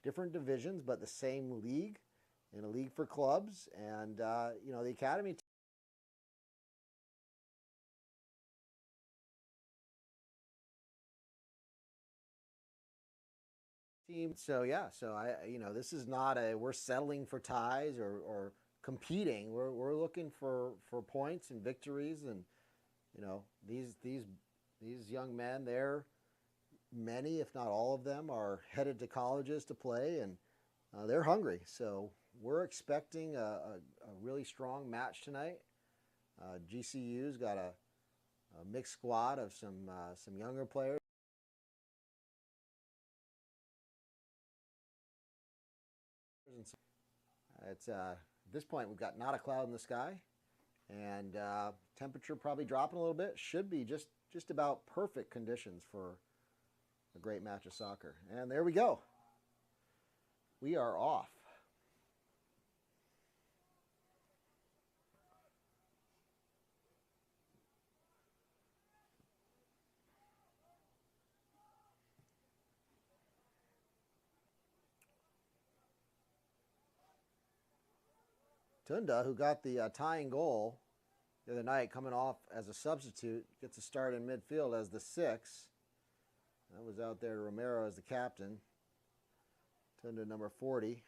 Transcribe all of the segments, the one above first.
different divisions, but the same league, in a league for clubs. And, you know, the academy team. So, yeah, you know, this is not we're settling for ties or competing. We're looking for points and victories. And, you know, these young men, many, if not all of them, are headed to colleges to play, and they're hungry. So we're expecting a really strong match tonight. GCU's got a mixed squad of some younger players. It's at this point we've got not a cloud in the sky, and temperature probably dropping a little bit. Should be just about perfect conditions for a great match of soccer. And there we go. We are off. Tunda, who got the tying goal the other night, coming off as a substitute, gets a start in midfield as the 6. That was out there to Romero as the captain. Tunda, number 40.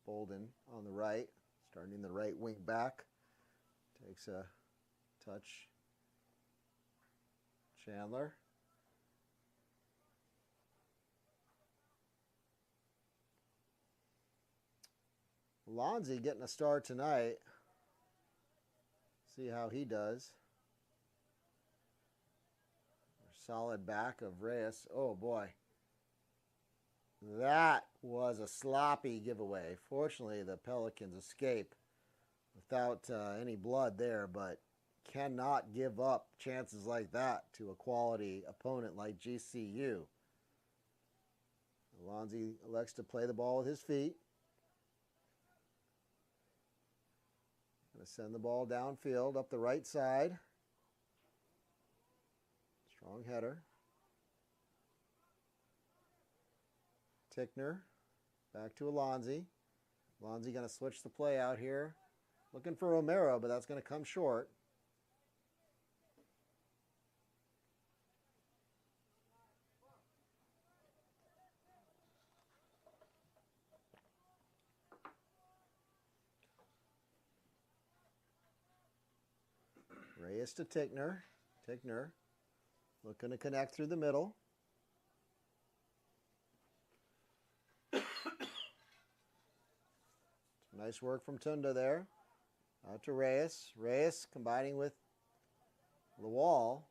Bolden on the right, starting the right wing back. Takes a touch. Chandler. Lonzy getting a start tonight. See how he does. Solid back of Reyes. Oh boy. That was a sloppy giveaway. Fortunately, the Pelicans escape without any blood there, but cannot give up chances like that to a quality opponent like GCU. Lonzy elects to play the ball with his feet. Going to send the ball downfield up the right side. Strong header. Tickner back to Alonzi. Alonzi going to switch the play out here. Looking for Romero, but that's going to come short. Reyes to Tickner. Tickner looking to connect through the middle. Nice work from Tunda there. Out to Reyes. Reyes combining with Lawal.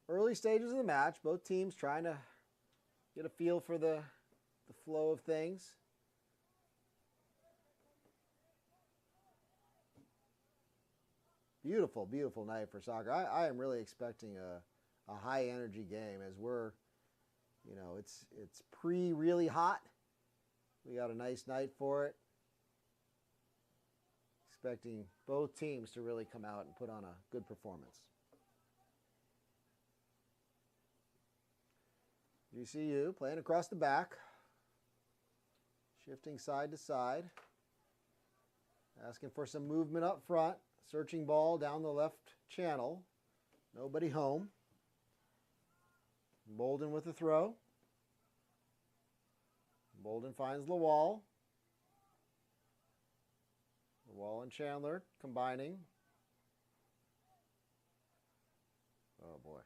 Early stages of the match, both teams trying to get a feel for the flow of things. Beautiful, beautiful night for soccer. I am really expecting a high energy game as we're, you know, it's really hot. We got a nice night for it. Expecting both teams to really come out and put on a good performance. GCU playing across the back. Shifting side to side. Asking for some movement up front. Searching ball down the left channel. Nobody home. Bolden with the throw. Bolden finds Lawal. Lawal and Chandler combining. Oh boy.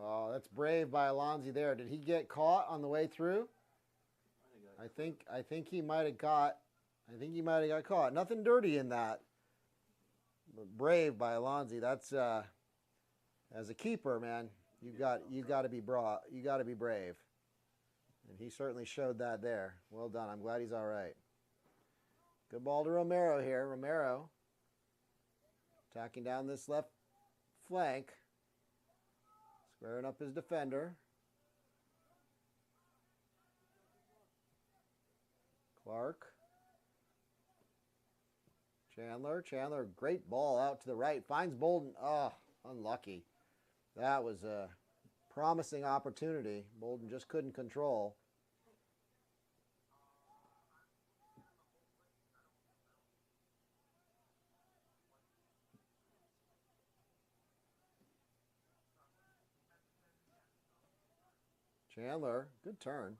Oh, that's brave by Alonzi there. Did he get caught on the way through? I think he might have got caught. Nothing dirty in that. But brave by Alonzi. That's as a keeper, man, you got to be brave. And he certainly showed that there. Well done. I'm glad he's all right. Good ball to Romero here. Romero attacking down this left flank. Squaring up his defender. Clark. Chandler, great ball out to the right. Finds Bolden. Oh, unlucky. That was a promising opportunity. Bolden just couldn't control. Chandler, good turn.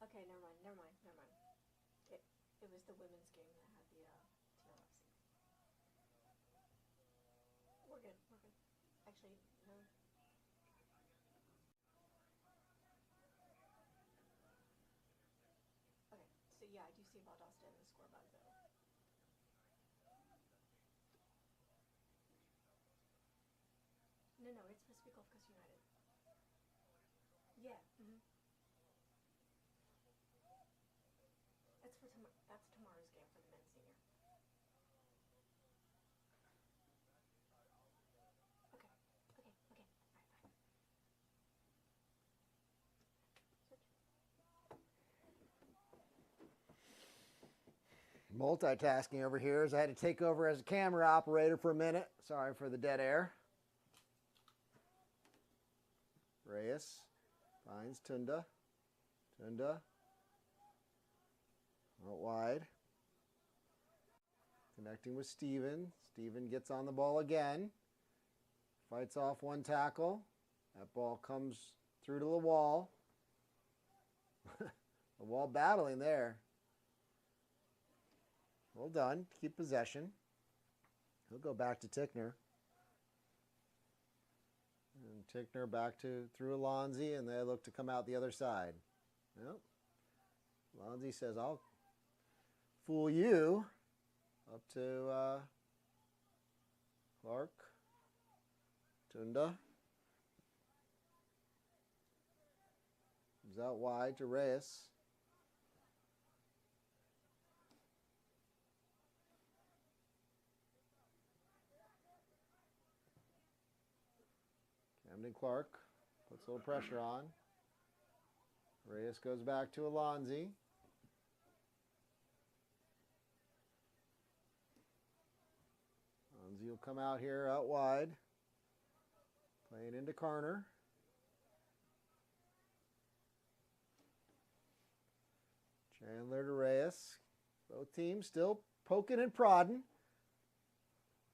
Okay, never mind. It was the women's game that had the TLFC. We're good. Actually, no. Okay, so yeah, I do see Valdosta in the scoreboard though. No, it's supposed to be Gulf Coast United. Yeah. That's tomorrow's game for the men's senior. Okay. All right, fine. Multitasking over here as I had to take over as a camera operator for a minute. Sorry for the dead air. Reyes finds Tunda. Out wide. Connecting with Steven. Steven gets on the ball again. Fights off one tackle. That ball comes through to the wall. The wall battling there. Well done. Keep possession. He'll go back to Tickner. And Tickner back to through Alonzi, and they look to come out the other side. Yep. Alonzi says, I'll fool you. Up to Clark. Tunda. Comes out wide to Reyes. Camden Clark puts a little pressure on. Reyes goes back to Alonzi. Alonzi will come out here out wide. Playing into Carner. Chandler to Reyes. Both teams still poking and prodding.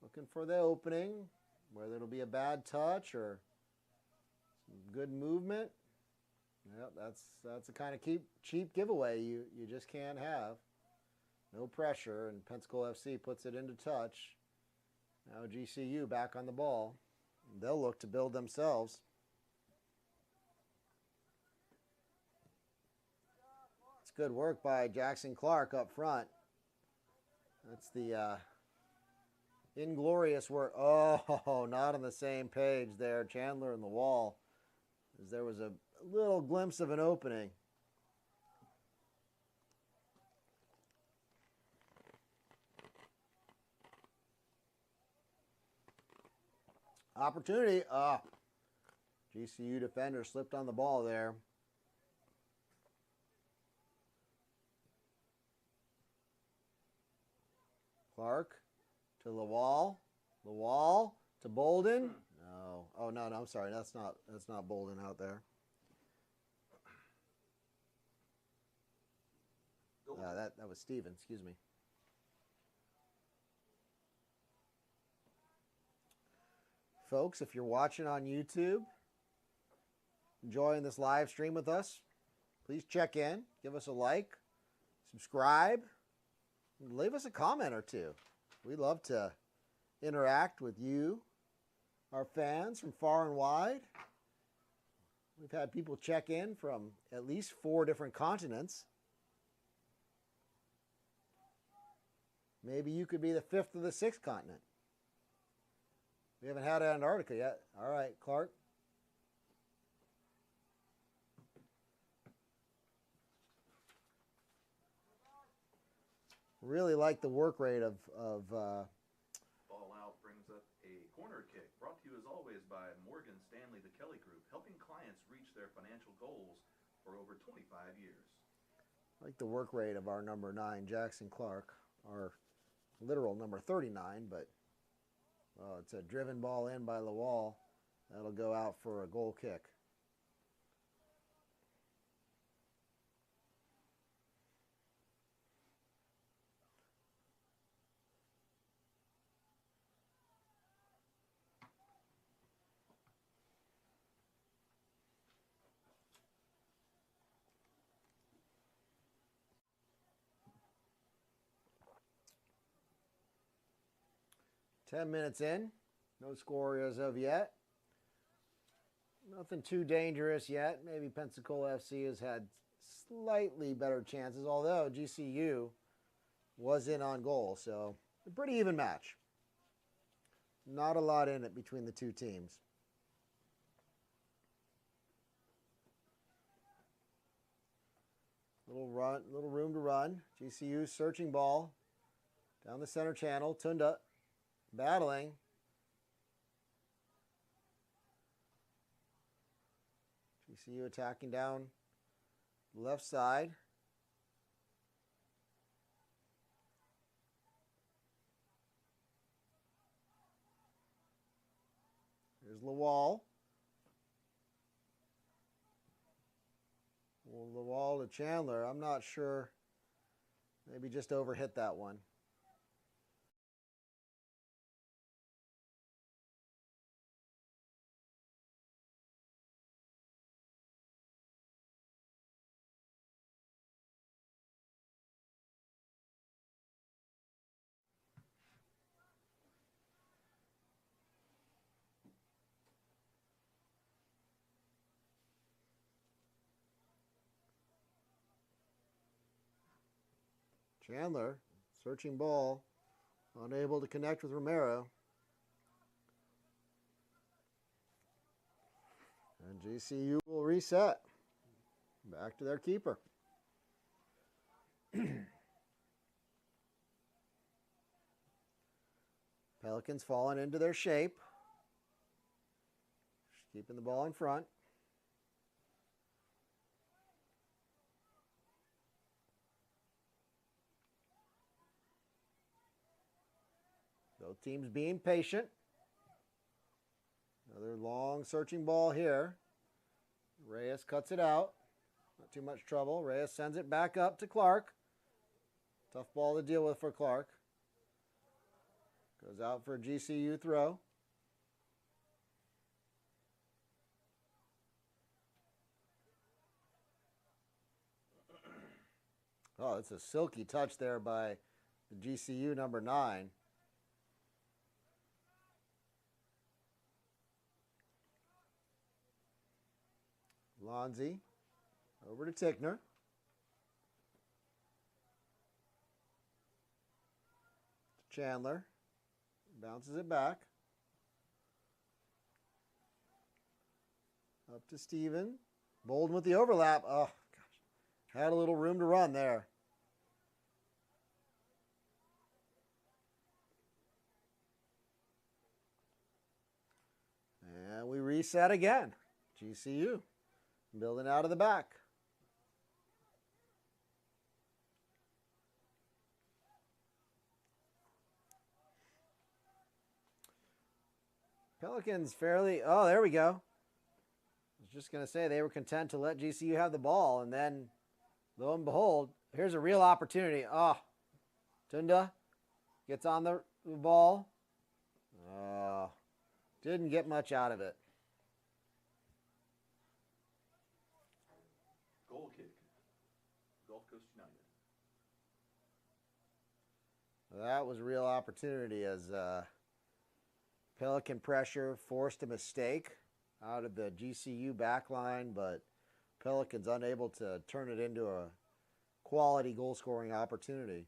Looking for the opening. Whether it'll be a bad touch or some good movement. Yep, that's the kind of cheap giveaway you just can't have. No pressure, and Pensacola FC puts it into touch. Now GCU back on the ball. They'll look to build themselves. It's good work by Jackson Clark up front. That's the inglorious work. Oh, not on the same page there. Chandler and the wall. As there was a little glimpse of an opening. Opportunity. GCU defender slipped on the ball there. Clark to Lawal. Lawal to Bolden. No. Oh, no, I'm sorry. That's not Bolden out there. That was Steven. Excuse me. Folks, if you're watching on YouTube, enjoying this live stream with us, please check in, give us a like, subscribe, and leave us a comment or two. We love to interact with you, our fans from far and wide. We've had people check in from at least 4 different continents. Maybe you could be the 5th or the 6th continent. We haven't had Antarctica yet. All right, Clark. Really like the work rate of Ball out brings up a corner kick. Brought to you as always by Morgan Stanley, the Kelly Group, helping clients reach their financial goals for over 25 years. like the work rate of our number 9, Jackson Clark, our literal number 39, but it's a driven ball in by Lawal. That'll go out for a goal kick. Ten minutes in, no score as of yet. Nothing too dangerous yet. Maybe Pensacola FC has had slightly better chances, although GCU was in on goal, so a pretty even match. Not a lot in it between the two teams. Little room to run. GCU searching ball down the center channel. Tunda battling. GCU attacking down left side. Here's Lawal. Well, Lawal to Chandler. I'm not sure. Maybe just overhit that one. Chandler, searching ball, unable to connect with Romero. And GCU will reset. Back to their keeper. Pelicans falling into their shape. Just keeping the ball in front. Both teams being patient. Another long searching ball here. Reyes cuts it out. Not too much trouble. Reyes sends it back up to Clark. Tough ball to deal with for Clark. Goes out for a GCU throw. Oh, it's a silky touch there by the GCU number 9. Lonzy over to Tickner. Chandler bounces it back. Up to Steven. Bolden with the overlap. Oh, gosh. Had a little room to run there. And we reset again. GCU building out of the back. Pelicans fairly, oh, there we go. I was just going to say they were content to let GCU have the ball, and then, lo and behold, here's a real opportunity. Oh, Tunda gets on the ball. Didn't get much out of it. Goal kick. Gulf Coast United. That was a real opportunity as Pelican pressure forced a mistake out of the GCU back line, but Pelicans unable to turn it into a quality goal-scoring opportunity.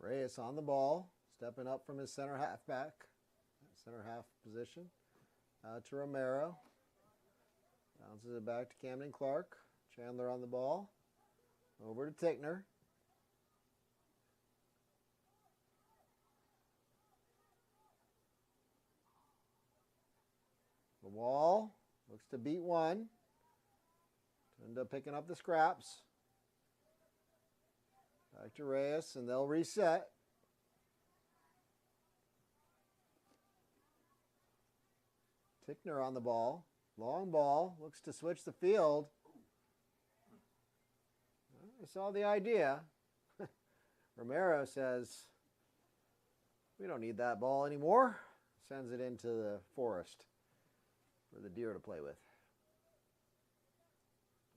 Reyes on the ball, stepping up from his center half position. To Romero. Bounces it back to Camden Clark. Chandler on the ball. Over to Tickner. The wall looks to beat one. End up picking up the scraps. Back to Reyes, and they'll reset. Tickner on the ball. Long ball. Looks to switch the field. I saw the idea. Romero says, we don't need that ball anymore. Sends it into the forest for the deer to play with.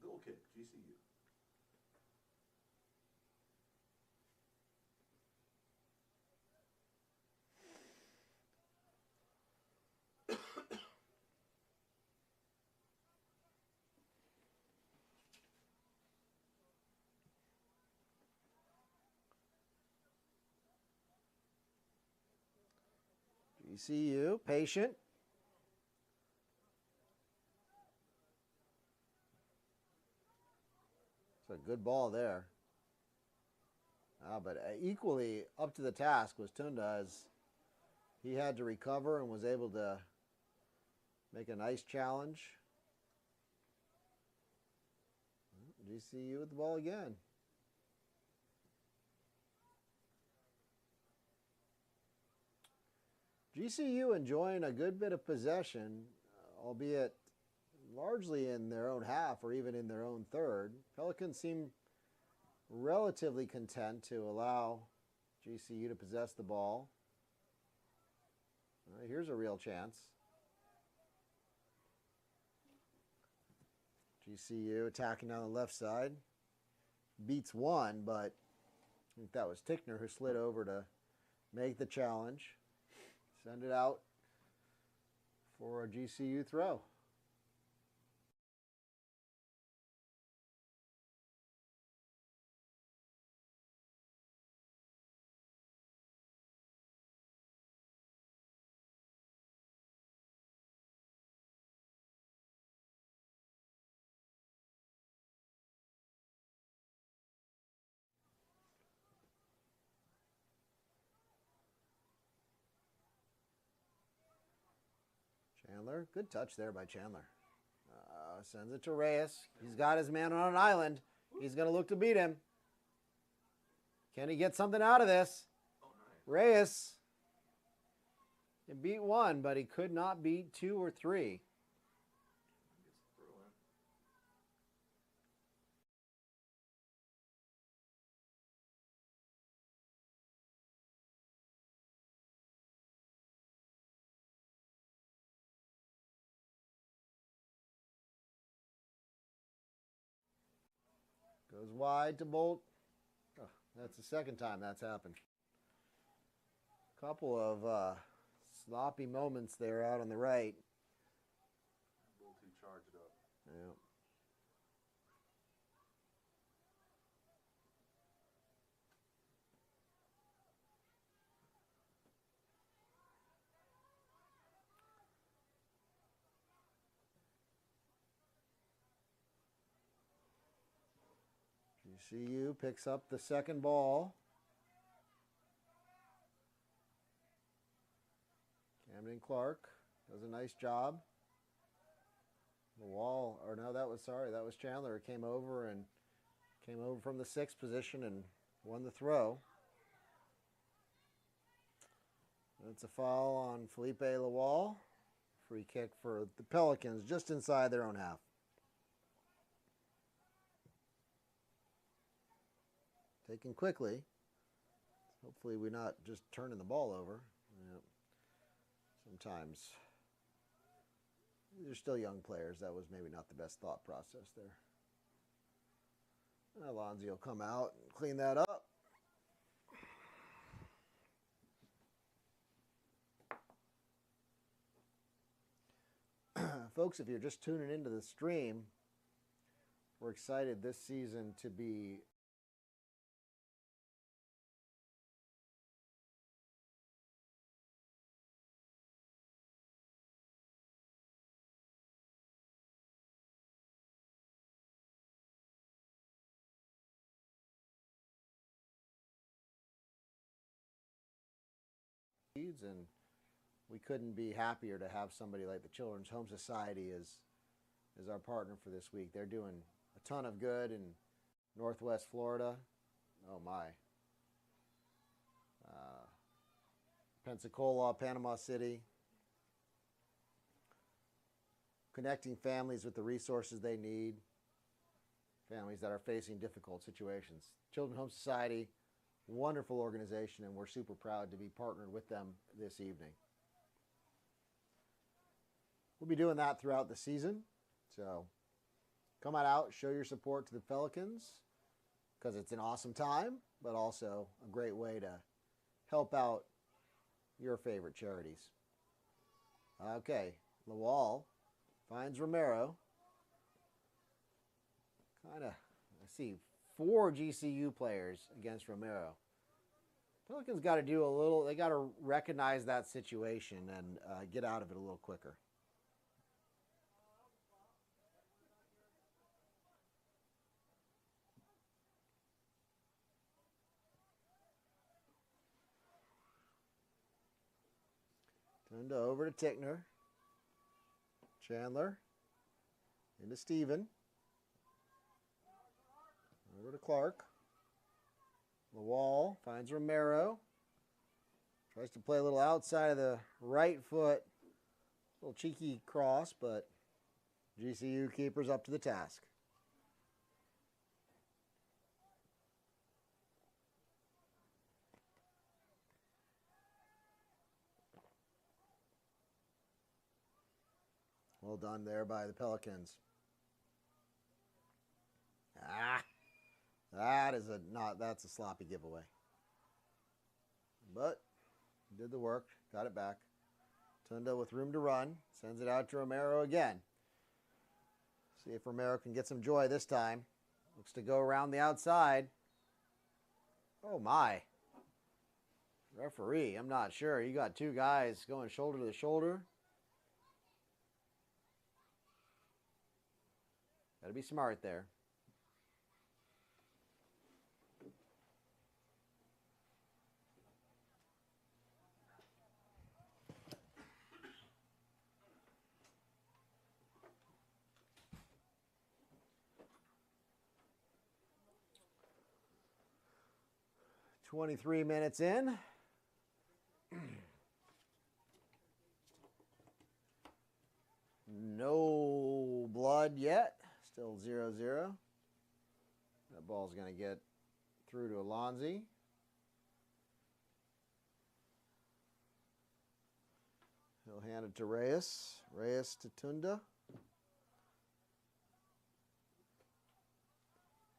Goal kick, GCU. GCU, patient. It's a good ball there. But equally up to the task was Tunda, as he had to recover and was able to make a nice challenge. GCU with the ball again. GCU enjoying a good bit of possession, albeit largely in their own half or even in their own third. Pelicans seem relatively content to allow GCU to possess the ball. Here's a real chance. GCU attacking down the left side. Beats one, but I think that was Tickner who slid over to make the challenge. Send it out for a GCU throw. Chandler, good touch there by Chandler. Sends it to Reyes. He's got his man on an island. He's going to look to beat him. Can he get something out of this? Reyes can beat one, but he could not beat two or three. Goes wide to Bolt. Oh, that's the second time that's happened. Couple of sloppy moments there out on the right. A little too charged up. Yeah. GCU picks up the second ball. Camden Clark does a nice job. The wall, or no, that was Chandler who came over from the sixth position and won the throw. That's a foul on Felipe Lawal. Free kick for the Pelicans just inside their own half. Taken quickly. Hopefully we're not just turning the ball over. Yeah. Sometimes they're still young players. That was maybe not the best thought process there. Alonzi will come out and clean that up. Folks, if you're just tuning into the stream, we're excited this season to be and we couldn't be happier to have somebody like the Children's Home Society as our partner for this week. They're doing a ton of good in Northwest Florida. Oh my. Pensacola, Panama City. Connecting families with the resources they need. Families that are facing difficult situations. Children's Home Society, wonderful organization, and we're super proud to be partnered with them this evening. We'll be doing that throughout the season. So come on out, show your support to the Pelicans because it's an awesome time, but also a great way to help out your favorite charities. Okay, Lawal finds Romero. I see 4 GCU players against Romero. Pelicans got to do a little, they got to recognize that situation and get out of it a little quicker. Tunda over to Tickner. Chandler into Steven. Over to Clark. Lawal finds Romero. Tries to play a little outside of the right foot. A little cheeky cross, but GCU keepers up to the task. Well done there by the Pelicans. That's a sloppy giveaway. But did the work, got it back. Tunda with room to run, sends it out to Romero again. See if Romero can get some joy this time. Looks to go around the outside. Oh my. Referee, I'm not sure. You got 2 guys going shoulder to shoulder. Got to be smart there. "23 minutes in. No blood yet. Still 0-0. That ball's going to get through to Alonzi. He'll hand it to Reyes. Reyes to Tunda.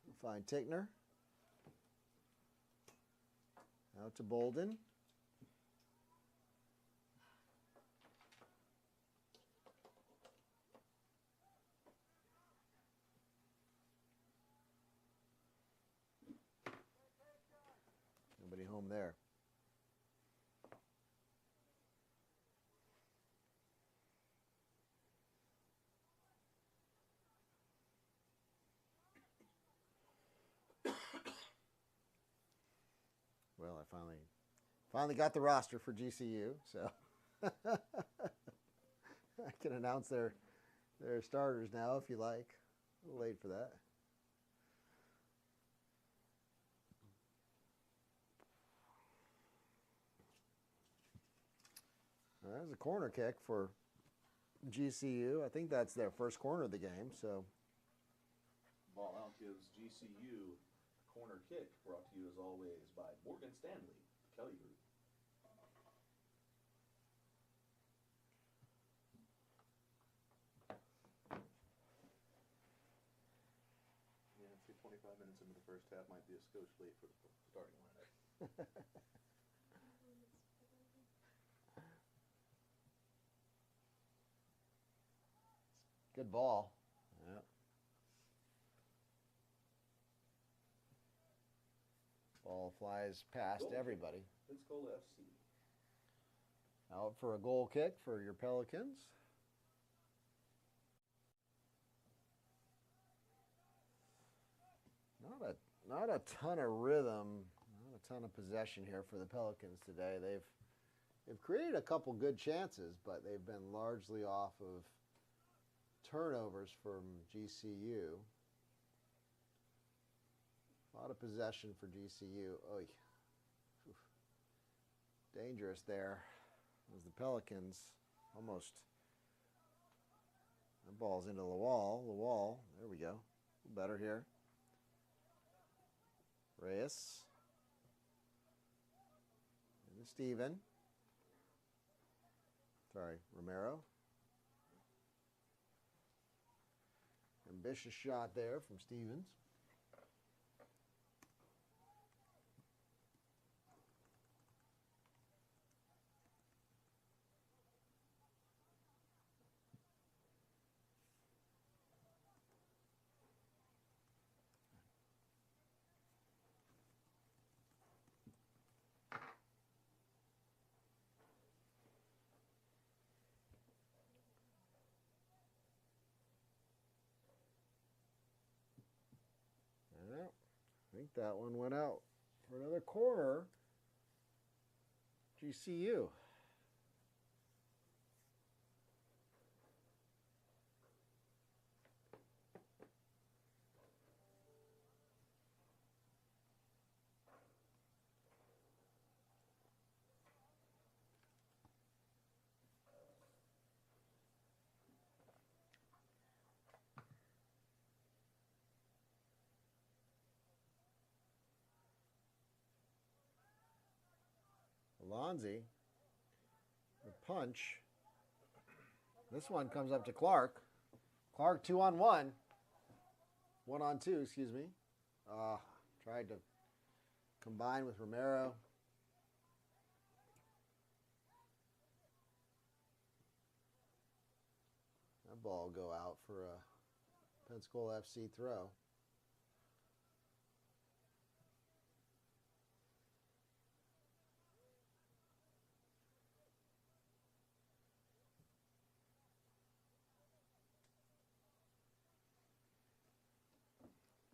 We'll find Tickner. Out to Bolden. Nobody home there. Well, I finally got the roster for GCU, so I can announce their starters now if you like. A little late for that. There's a corner kick for GCU. I think that's their first corner of the game. So Ball out gives GCU a corner kick, brought to you as always by Morgan Stanley, the Kelly Group. Yeah, I'd say 25 minutes into the first half might be a skosh late for the starting lineup. good ball. Yeah. Ball flies past everybody. Pensacola FC. Out for a goal kick for your Pelicans. Not a ton of rhythm, not a ton of possession here for the Pelicans today. They've created a couple good chances, but they've been largely off of turnovers from GCU. A lot of possession for GCU. Oy. Oof. Dangerous there as the Pelicans almost. The ball's into the wall. The wall. There we go. Better here. Reyes. And Steven. Sorry, Romero. Ambitious shot there from Stevens. I think that one went out for another corner. GCU. Alonzi, the punch. This one comes up to Clark. Clark 2-on-1. 1-on-2, excuse me. Tried to combine with Romero. That ball will go out for a Pensacola FC throw.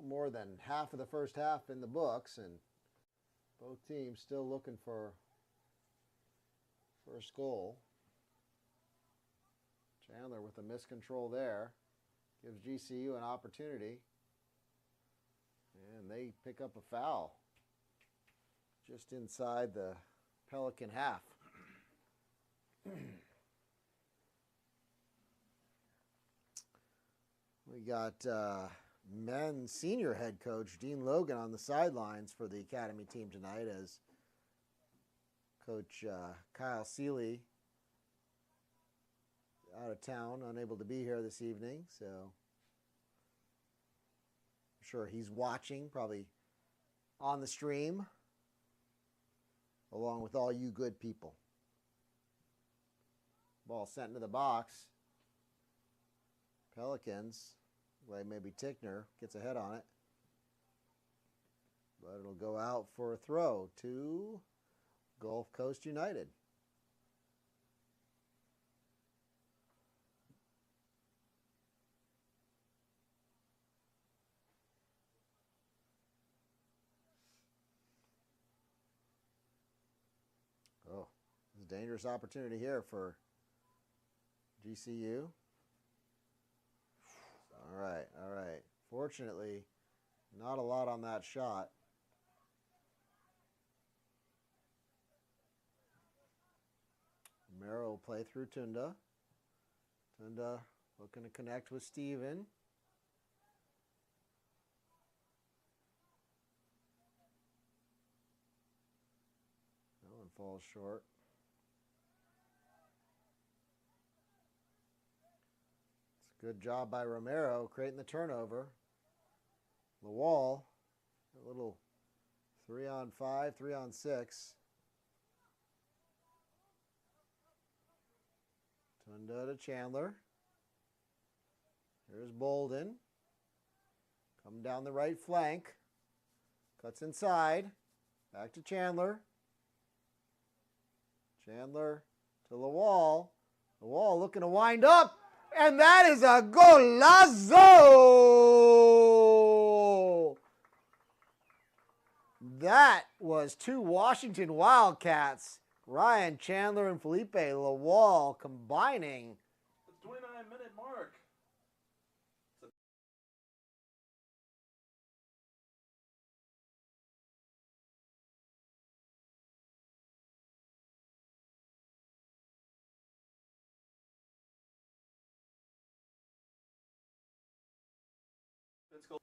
More than half of the first half in the books, and both teams still looking for first goal. Chandler with a miscontrol there gives GCU an opportunity, and they pick up a foul just inside the Pelican half. We got men's senior head coach Dean Logan on the sidelines for the academy team tonight, as Coach Kyle Seeley out of town, unable to be here this evening. So I'm sure he's watching, probably on the stream, along with all you good people. Ball sent into the box. Pelicans. Like maybe Tickner gets a head on it. But it'll go out for a throw to Gulf Coast United. Oh, it's a dangerous opportunity here for GCU. All right, all right. Fortunately, not a lot on that shot. Romero will play through Tunda. Tunda looking to connect with Steven. That one falls short. Good job by Romero creating the turnover. Lawal, a little 3-on-5, 3-on-6. Tunda to Chandler. Here's Bolden. Come down the right flank. Cuts inside. Back to Chandler. Chandler to Lawal. Lawal looking to wind up. And that is a golazo! That was two Washington Wildcats Ryan Chandler and Felipe Lawal combining. The 29-minute mark. Pensacola.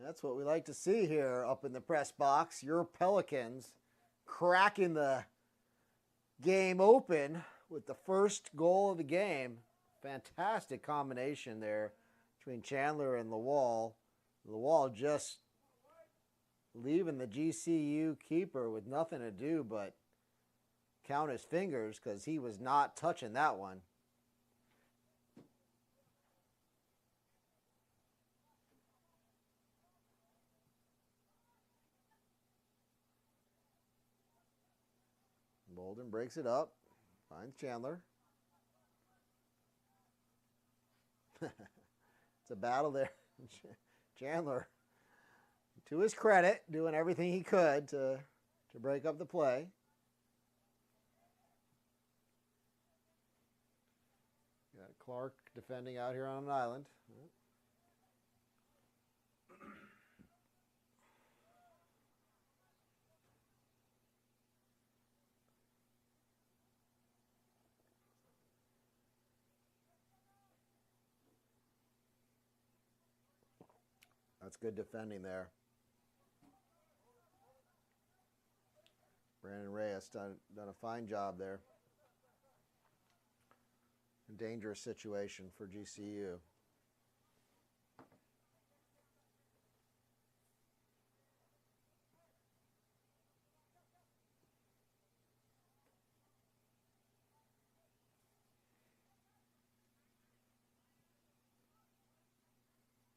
That's what we like to see here up in the press box. Your Pelicans cracking the game open with the first goal of the game. Fantastic combination there between Chandler and Lawal. Lawal just leaving the GCU keeper with nothing to do but count his fingers because he was not touching that one. Bolden breaks it up, finds Chandler. It's a battle there. Chandler, to his credit, doing everything he could to break up the play. Got Clark defending out here on an island. That's good defending there. Brandon Reyes done a fine job there. A dangerous situation for GCU.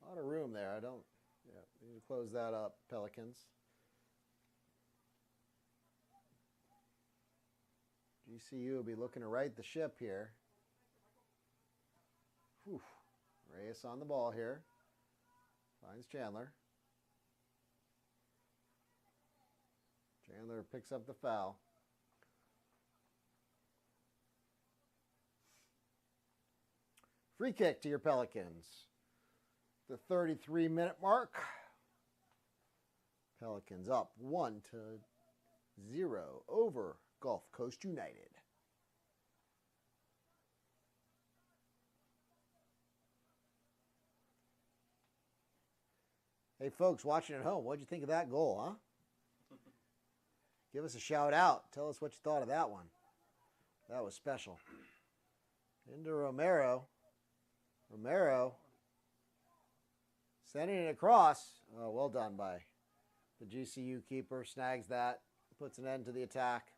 A lot of room there. Need to close that up, Pelicans. GCU will be looking to right the ship here. Whew. Reyes on the ball here. Finds Chandler. Chandler picks up the foul. Free kick to your Pelicans. The 33-minute mark. Pelicans up 1-0 over Gulf Coast United. Hey, folks watching at home, what'd you think of that goal, huh? Give us a shout out. Tell us what you thought of that one. That was special. Into Romero. Romero sending it across. Oh, well done by the GCU keeper. Snags that. Puts an end to the attack.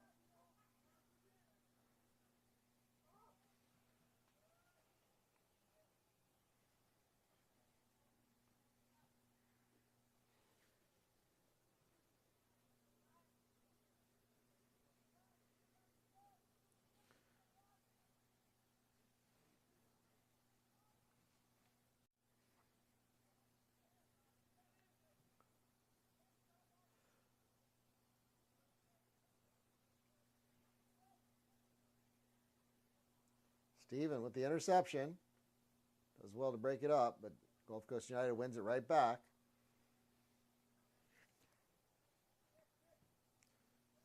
Steven with the interception. Does well to break it up, but Gulf Coast United wins it right back.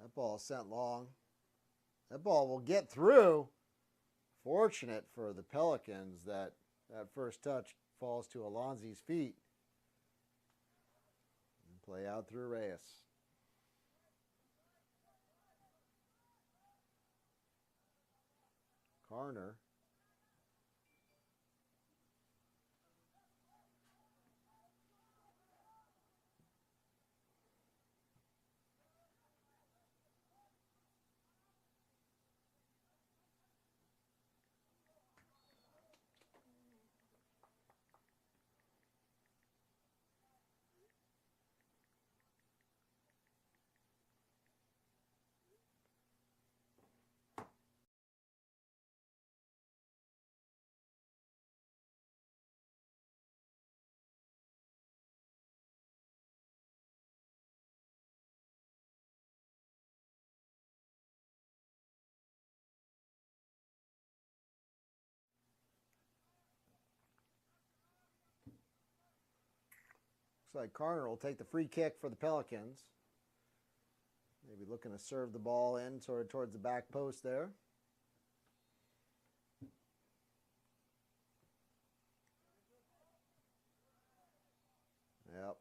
That ball is sent long. That ball will get through. Fortunate for the Pelicans that first touch falls to Alonzi's feet. And play out through Reyes. Carner. like Carner will take the free kick for the Pelicans. Maybe looking to serve the ball in sort of towards the back post there. Yep,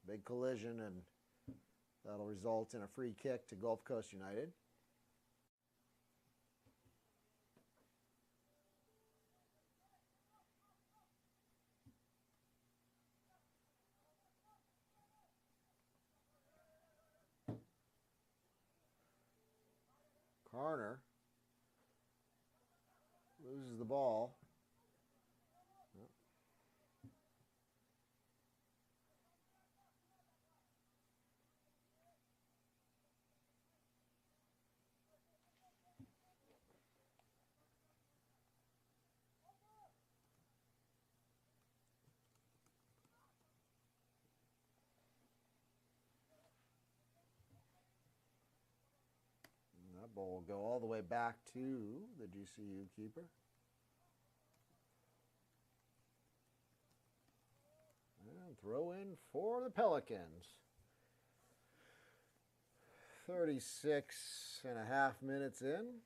big collision, and that'll result in a free kick to Gulf Coast United. Carner loses the ball. That ball will go all the way back to the GCU keeper. And throw in for the Pelicans. 36.5 minutes in.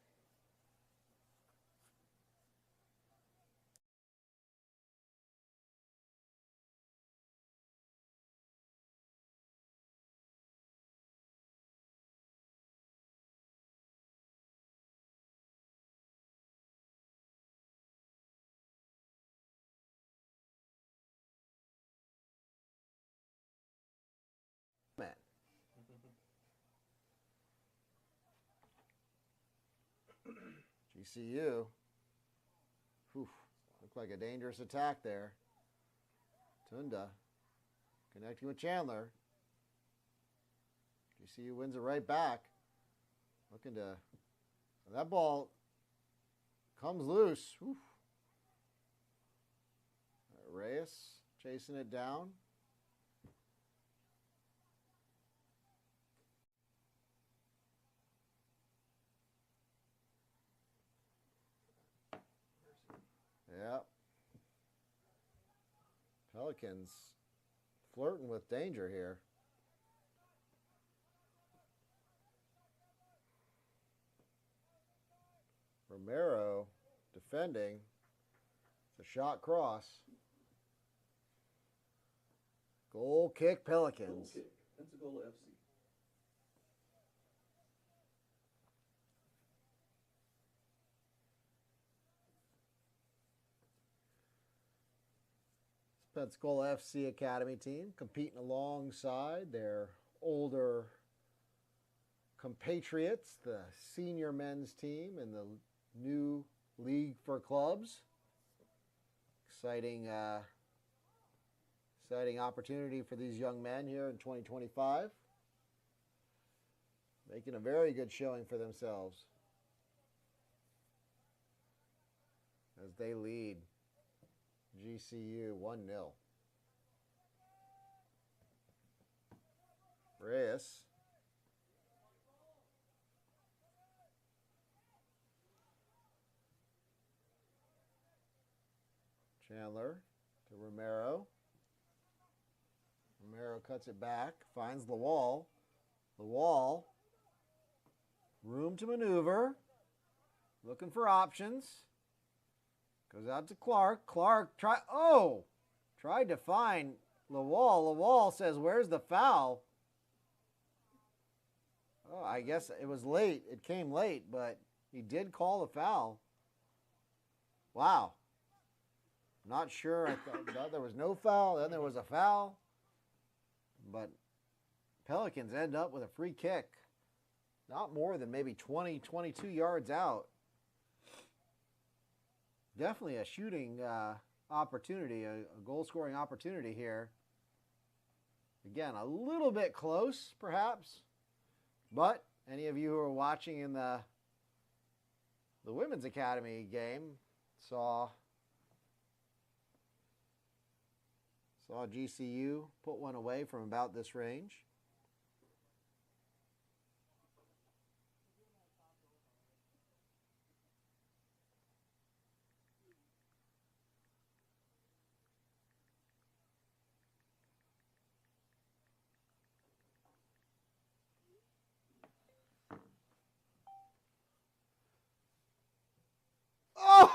Man. GCU. Whew. Looked like a dangerous attack there. Tunda connecting with Chandler. GCU wins it right back. Looking to... That ball comes loose. Whew. Reyes chasing it down. Yep. Pelicans flirting with danger here. Romero defending. It's a shot cross. Goal kick Pelicans. Goal kick, Pensacola FC. Pensacola FC Academy team competing alongside their older compatriots, the senior men's team and the new league for clubs. Exciting opportunity for these young men here in 2025. Making a very good showing for themselves as they lead GCU 1-0. Reyes. Chandler to Romero. Romero cuts it back, finds the wall. The wall. Room to maneuver. Looking for options. Goes out to Clark. Clark tried to find Lawal. Lawal says, "Where's the foul?" Oh, I guess it was late. It came late, but he did call the foul. Wow. Not sure. I thought there was no foul. Then there was a foul. But Pelicans end up with a free kick. Not more than maybe 20, 22 yards out. Definitely a shooting opportunity, a goal-scoring opportunity here. Again, a little bit close, perhaps. But any of you who are watching in the Women's Academy game saw GCU put one away from about this range.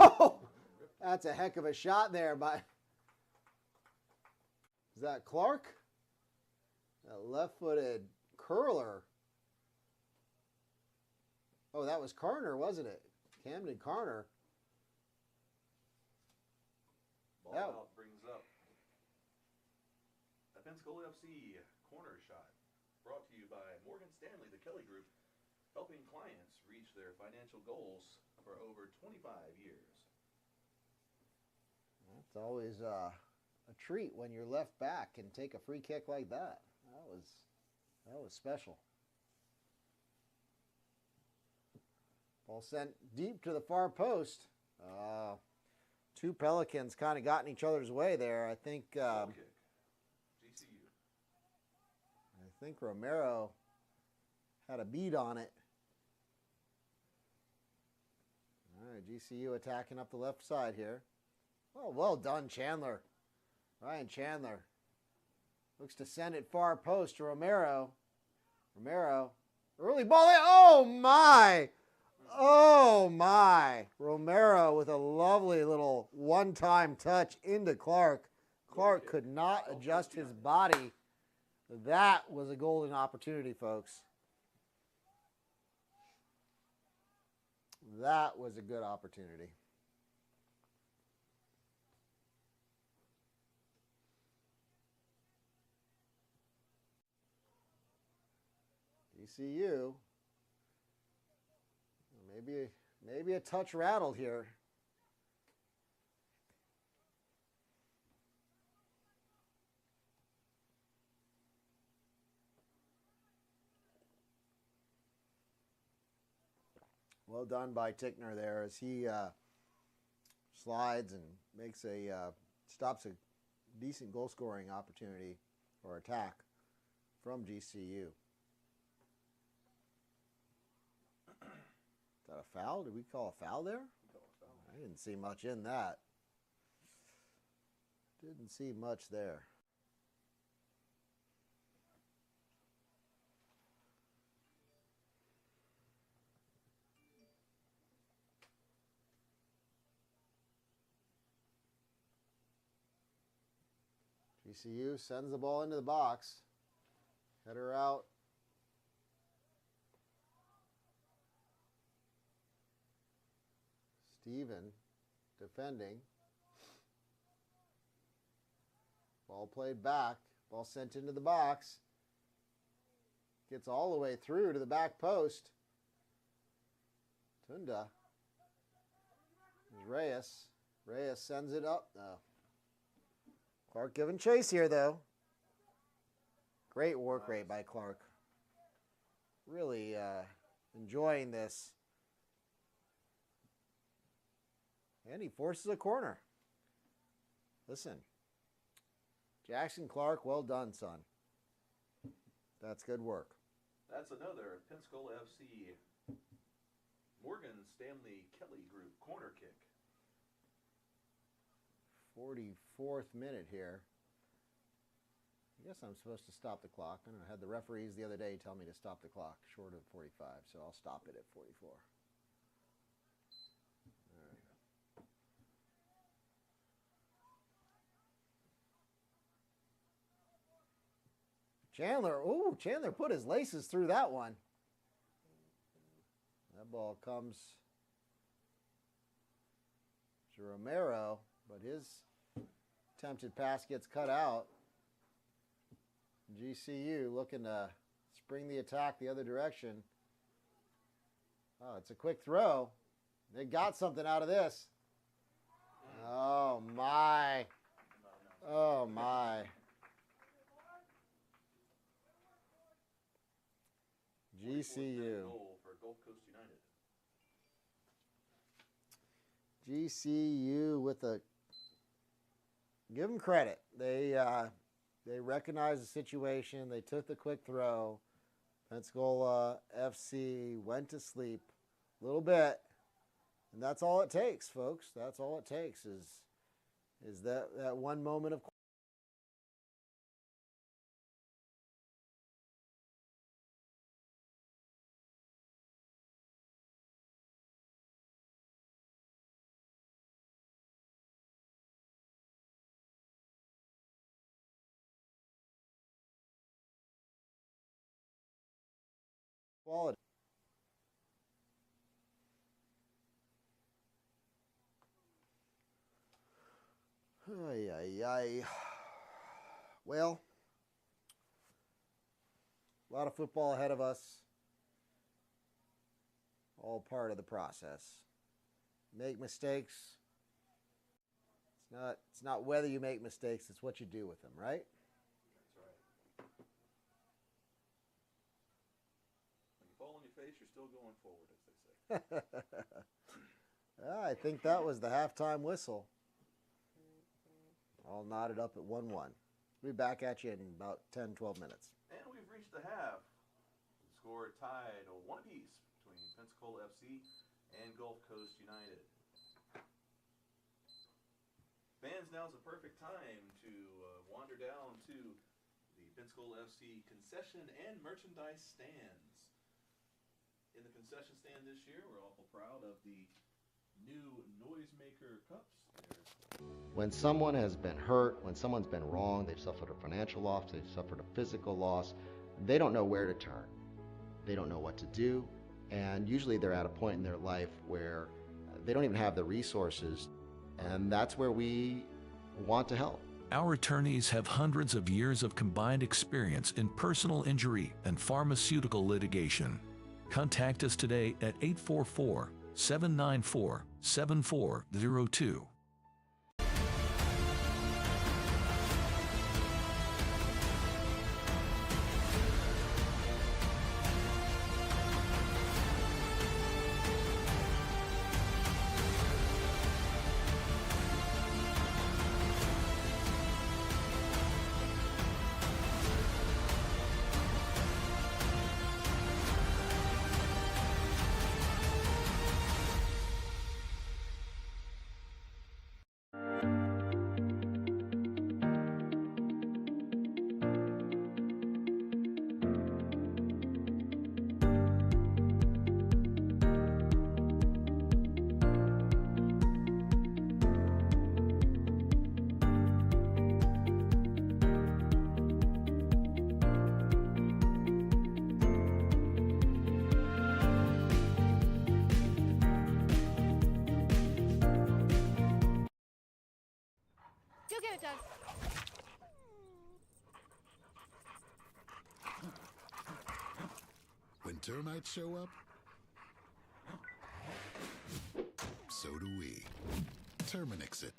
Oh, that's a heck of a shot there by. Is that Clark? That left-footed curler. Oh, that was Carter, wasn't it? Camden Carter. Ball out brings up a Pensacola FC corner shot. Brought to you by Morgan Stanley, the Kelly Group, helping clients reach their financial goals for over 25 years. It's always a treat when you're left back and take a free kick like that. That was special. Ball sent deep to the far post. Two Pelicans kind of got in each other's way there. I think. Kick. GCU. I think Romero had a bead on it. All right, GCU attacking up the left side here. Oh, well done, Chandler. Ryan Chandler looks to send it far post to Romero. Romero, early ball in. Oh, my. Oh, my. Romero with a lovely little one-time touch into Clark. Clark could not adjust his body. That was a golden opportunity, folks. That was a good opportunity. ECU, maybe a touch rattled here. Well done by Tickner there as he slides and makes stops a decent goal scoring opportunity or attack from GCU. Is that a foul? Did we call a foul there? I didn't see much in that. Didn't see much there. GCU sends the ball into the box. Header out. Steven defending. Ball played back. Ball sent into the box. Gets all the way through to the back post. Tunda. There's Reyes. Reyes sends it up. No. Clark giving chase here, though. Great work rate by Clark. Really enjoying this. And he forces a corner. Listen. Jackson Clark, well done, son. That's good work. That's another Pensacola FC Morgan Stanley Kelly Group corner kick. 44th minute here. I guess I'm supposed to stop the clock. I don't know. I had the referees the other day tell me to stop the clock short of 45, so I'll stop it at 44. Chandler put his laces through that one. That ball comes to Romero, but his attempted pass gets cut out. GCU looking to spring the attack the other direction. Oh, it's a quick throw. They got something out of this. Oh, my. Oh, my. GCU. Goal for Gulf Coast United. GCU with a give them credit. They recognized the situation. They took the quick throw. Pensacola FC went to sleep a little bit, and that's all it takes, folks. That's all it takes is that one moment of Quality. Ay, ay, ay. Well, a lot of football ahead of us. All part of the process. Make mistakes. It's not whether you make mistakes, it's what you do with them, right? When you fall on your face, you're still going forward, as they say. I think that was the halftime whistle. All knotted up at 1-1. We'll be back at you in about 10, 12 minutes. And we've reached the half. The score tied 1 apiece between Pensacola FC and Gulf Coast United. Fans, now's the perfect time to wander down to the Pensacola FC concession and merchandise stands. In the concession stand this year, we're awful proud of the new Noisemaker cups. When someone has been hurt, when someone's been wrong, they've suffered a financial loss, they've suffered a physical loss, they don't know where to turn. They don't know what to do, and usually they're at a point in their life where they don't even have the resources, and that's where we want to help. Our attorneys have hundreds of years of combined experience in personal injury and pharmaceutical litigation. Contact us today at 844-794-7402. You'll get it done. When termites show up, so do we. Terminix it.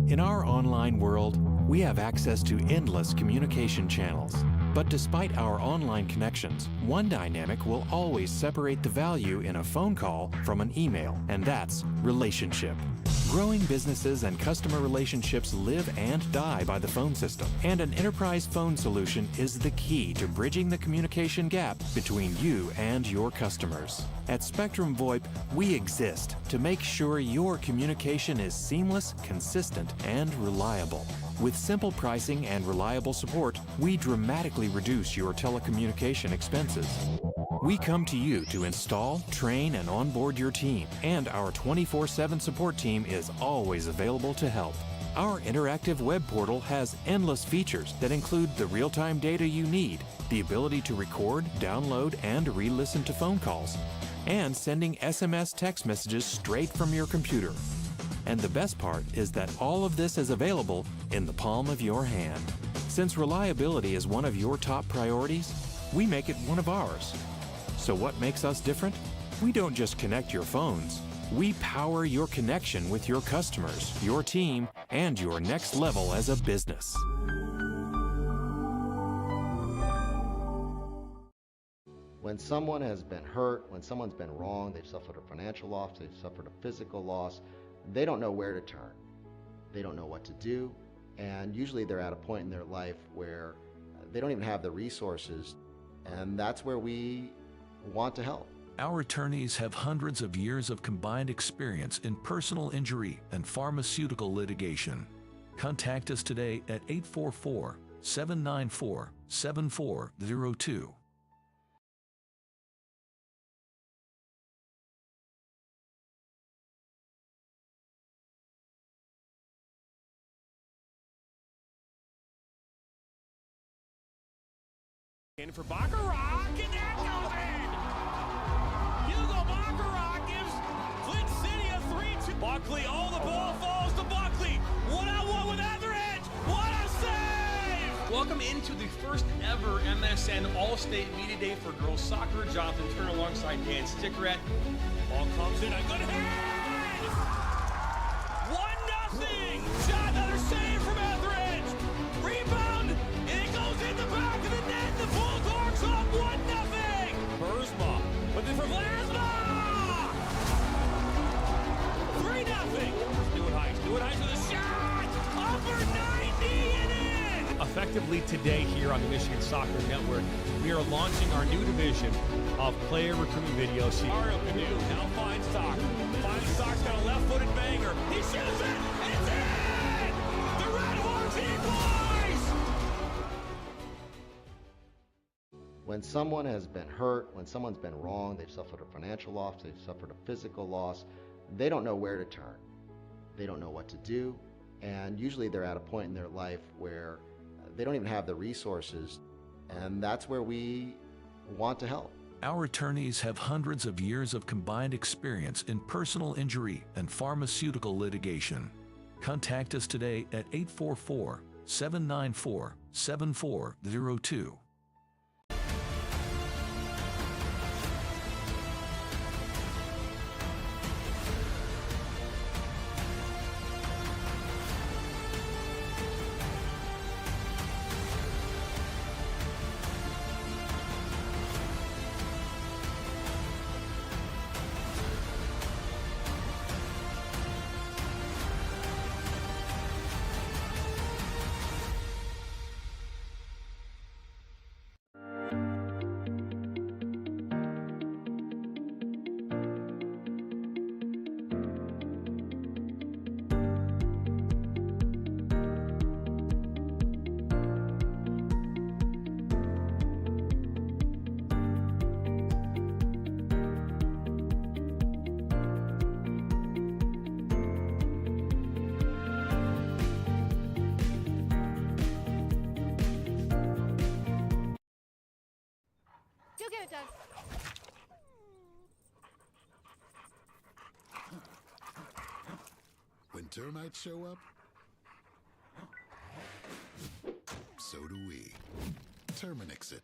In our online world, we have access to endless communication channels. But despite our online connections, one dynamic will always separate the value in a phone call from an email, and that's relationship. Growing businesses and customer relationships live and die by the phone system, and an enterprise phone solution is the key to bridging the communication gap between you and your customers. At Spectrum VoIP, we exist to make sure your communication is seamless, consistent, and reliable. With simple pricing and reliable support, we dramatically reduce your telecommunication expenses. We come to you to install, train, and onboard your team, and our 24/7 support team is always available to help. Our interactive web portal has endless features that include the real-time data you need, the ability to record, download, and re-listen to phone calls, and sending SMS text messages straight from your computer. And the best part is that all of this is available in the palm of your hand. Since reliability is one of your top priorities, we make it one of ours. So what makes us different? We don't just connect your phones. We power your connection with your customers, your team, and your next level as a business. When someone has been hurt, when someone's been wronged, they've suffered a financial loss, they've suffered a physical loss, they don't know where to turn. They don't know what to do, and usually they're at a point in their life where they don't even have the resources, and that's where we want to help. Our attorneys have hundreds of years of combined experience in personal injury and pharmaceutical litigation. Contact us today at 844-794-7402. In for Baccarat, and that goes in! Hugo Baccarat gives Flint City a 3-2. Buckley, the ball falls to Buckley. One-on-one with Etheridge. What a save! Welcome into the first ever MSN All-State Media Day for girls soccer. Jonathan Turner alongside Dan Stickerett. Ball comes in, a good hit! 1-0! Shot, another save from Etheridge. Rebound, and it goes in the back of the net. The Bulldogs up 1-0. Bursma, but then from Lasma. 3-0. Stewart Heights with a shot. Upper 90 and in. Effectively today here on the Michigan Soccer Network, we are launching our new division of player recruitment videos. Mario Canoe now finds Stock. Stock's got a left-footed banger. He shoots it, and it's in! The Red Hawks equalize! When someone has been hurt, when someone's been wronged, they've suffered a financial loss, they've suffered a physical loss, they don't know where to turn. They don't know what to do, and usually they're at a point in their life where they don't even have the resources, and that's where we want to help. Our attorneys have hundreds of years of combined experience in personal injury and pharmaceutical litigation. Contact us today at 844-794-7402. You get it done. When termites show up, so do we. Terminix it.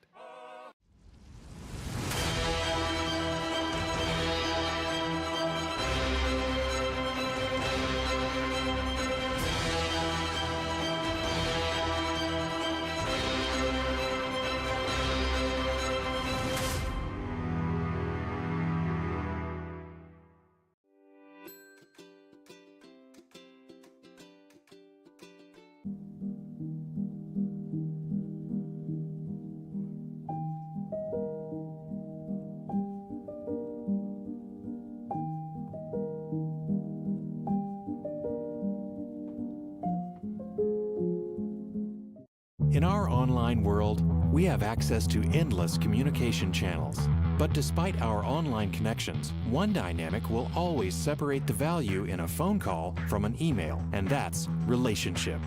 In our online world, we have access to endless communication channels. But despite our online connections, one dynamic will always separate the value in a phone call from an email, and that's relationship.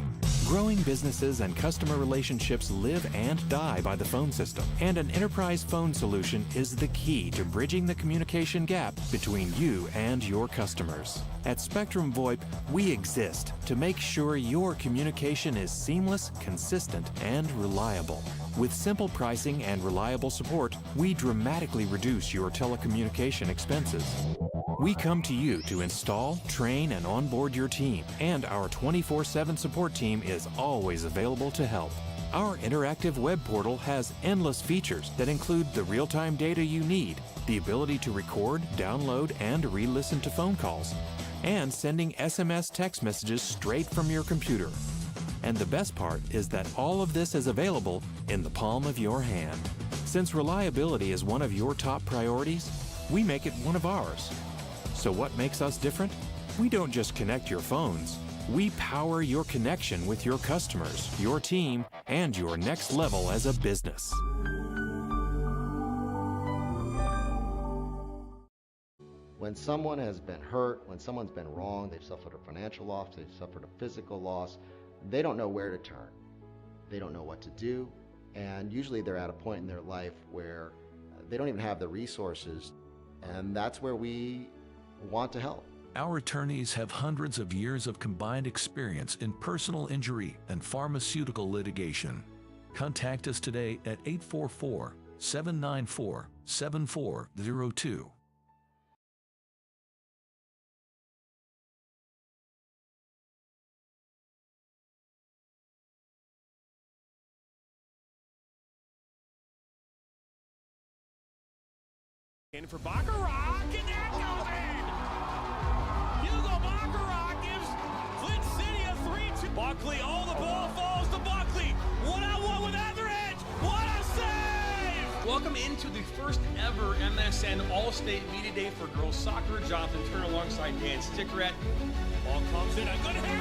Growing businesses and customer relationships live and die by the phone system, and an enterprise phone solution is the key to bridging the communication gap between you and your customers. At Spectrum VoIP, we exist to make sure your communication is seamless, consistent, and reliable. With simple pricing and reliable support, we dramatically reduce your telecommunication expenses. We come to you to install, train, and onboard your team, and our 24/7 support team is always available to help. Our interactive web portal has endless features that include the real-time data you need, the ability to record, download, and re-listen to phone calls, and sending SMS text messages straight from your computer. And the best part is that all of this is available in the palm of your hand. Since reliability is one of your top priorities, we make it one of ours. So what makes us different? We don't just connect your phones. We power your connection with your customers, your team, and your next level as a business. When someone has been hurt, when someone's been wrong, they've suffered a financial loss, they've suffered a physical loss, they don't know where to turn. They don't know what to do, and usually they're at a point in their life where they don't even have the resources, and that's where we want to help. Our attorneys have hundreds of years of combined experience in personal injury and pharmaceutical litigation. Contact us today at 844-794-7402. In for Baccarat, and that goes in! Hugo Baccarat gives Flint City a 3-2. Buckley, oh, the ball falls to Buckley. One-on-one with Etheridge. What a save! Welcome into the first ever MSN All-State Media Day for girls soccer. Jonathan Turner alongside Dan Stickerett. Ball comes in, a good hit!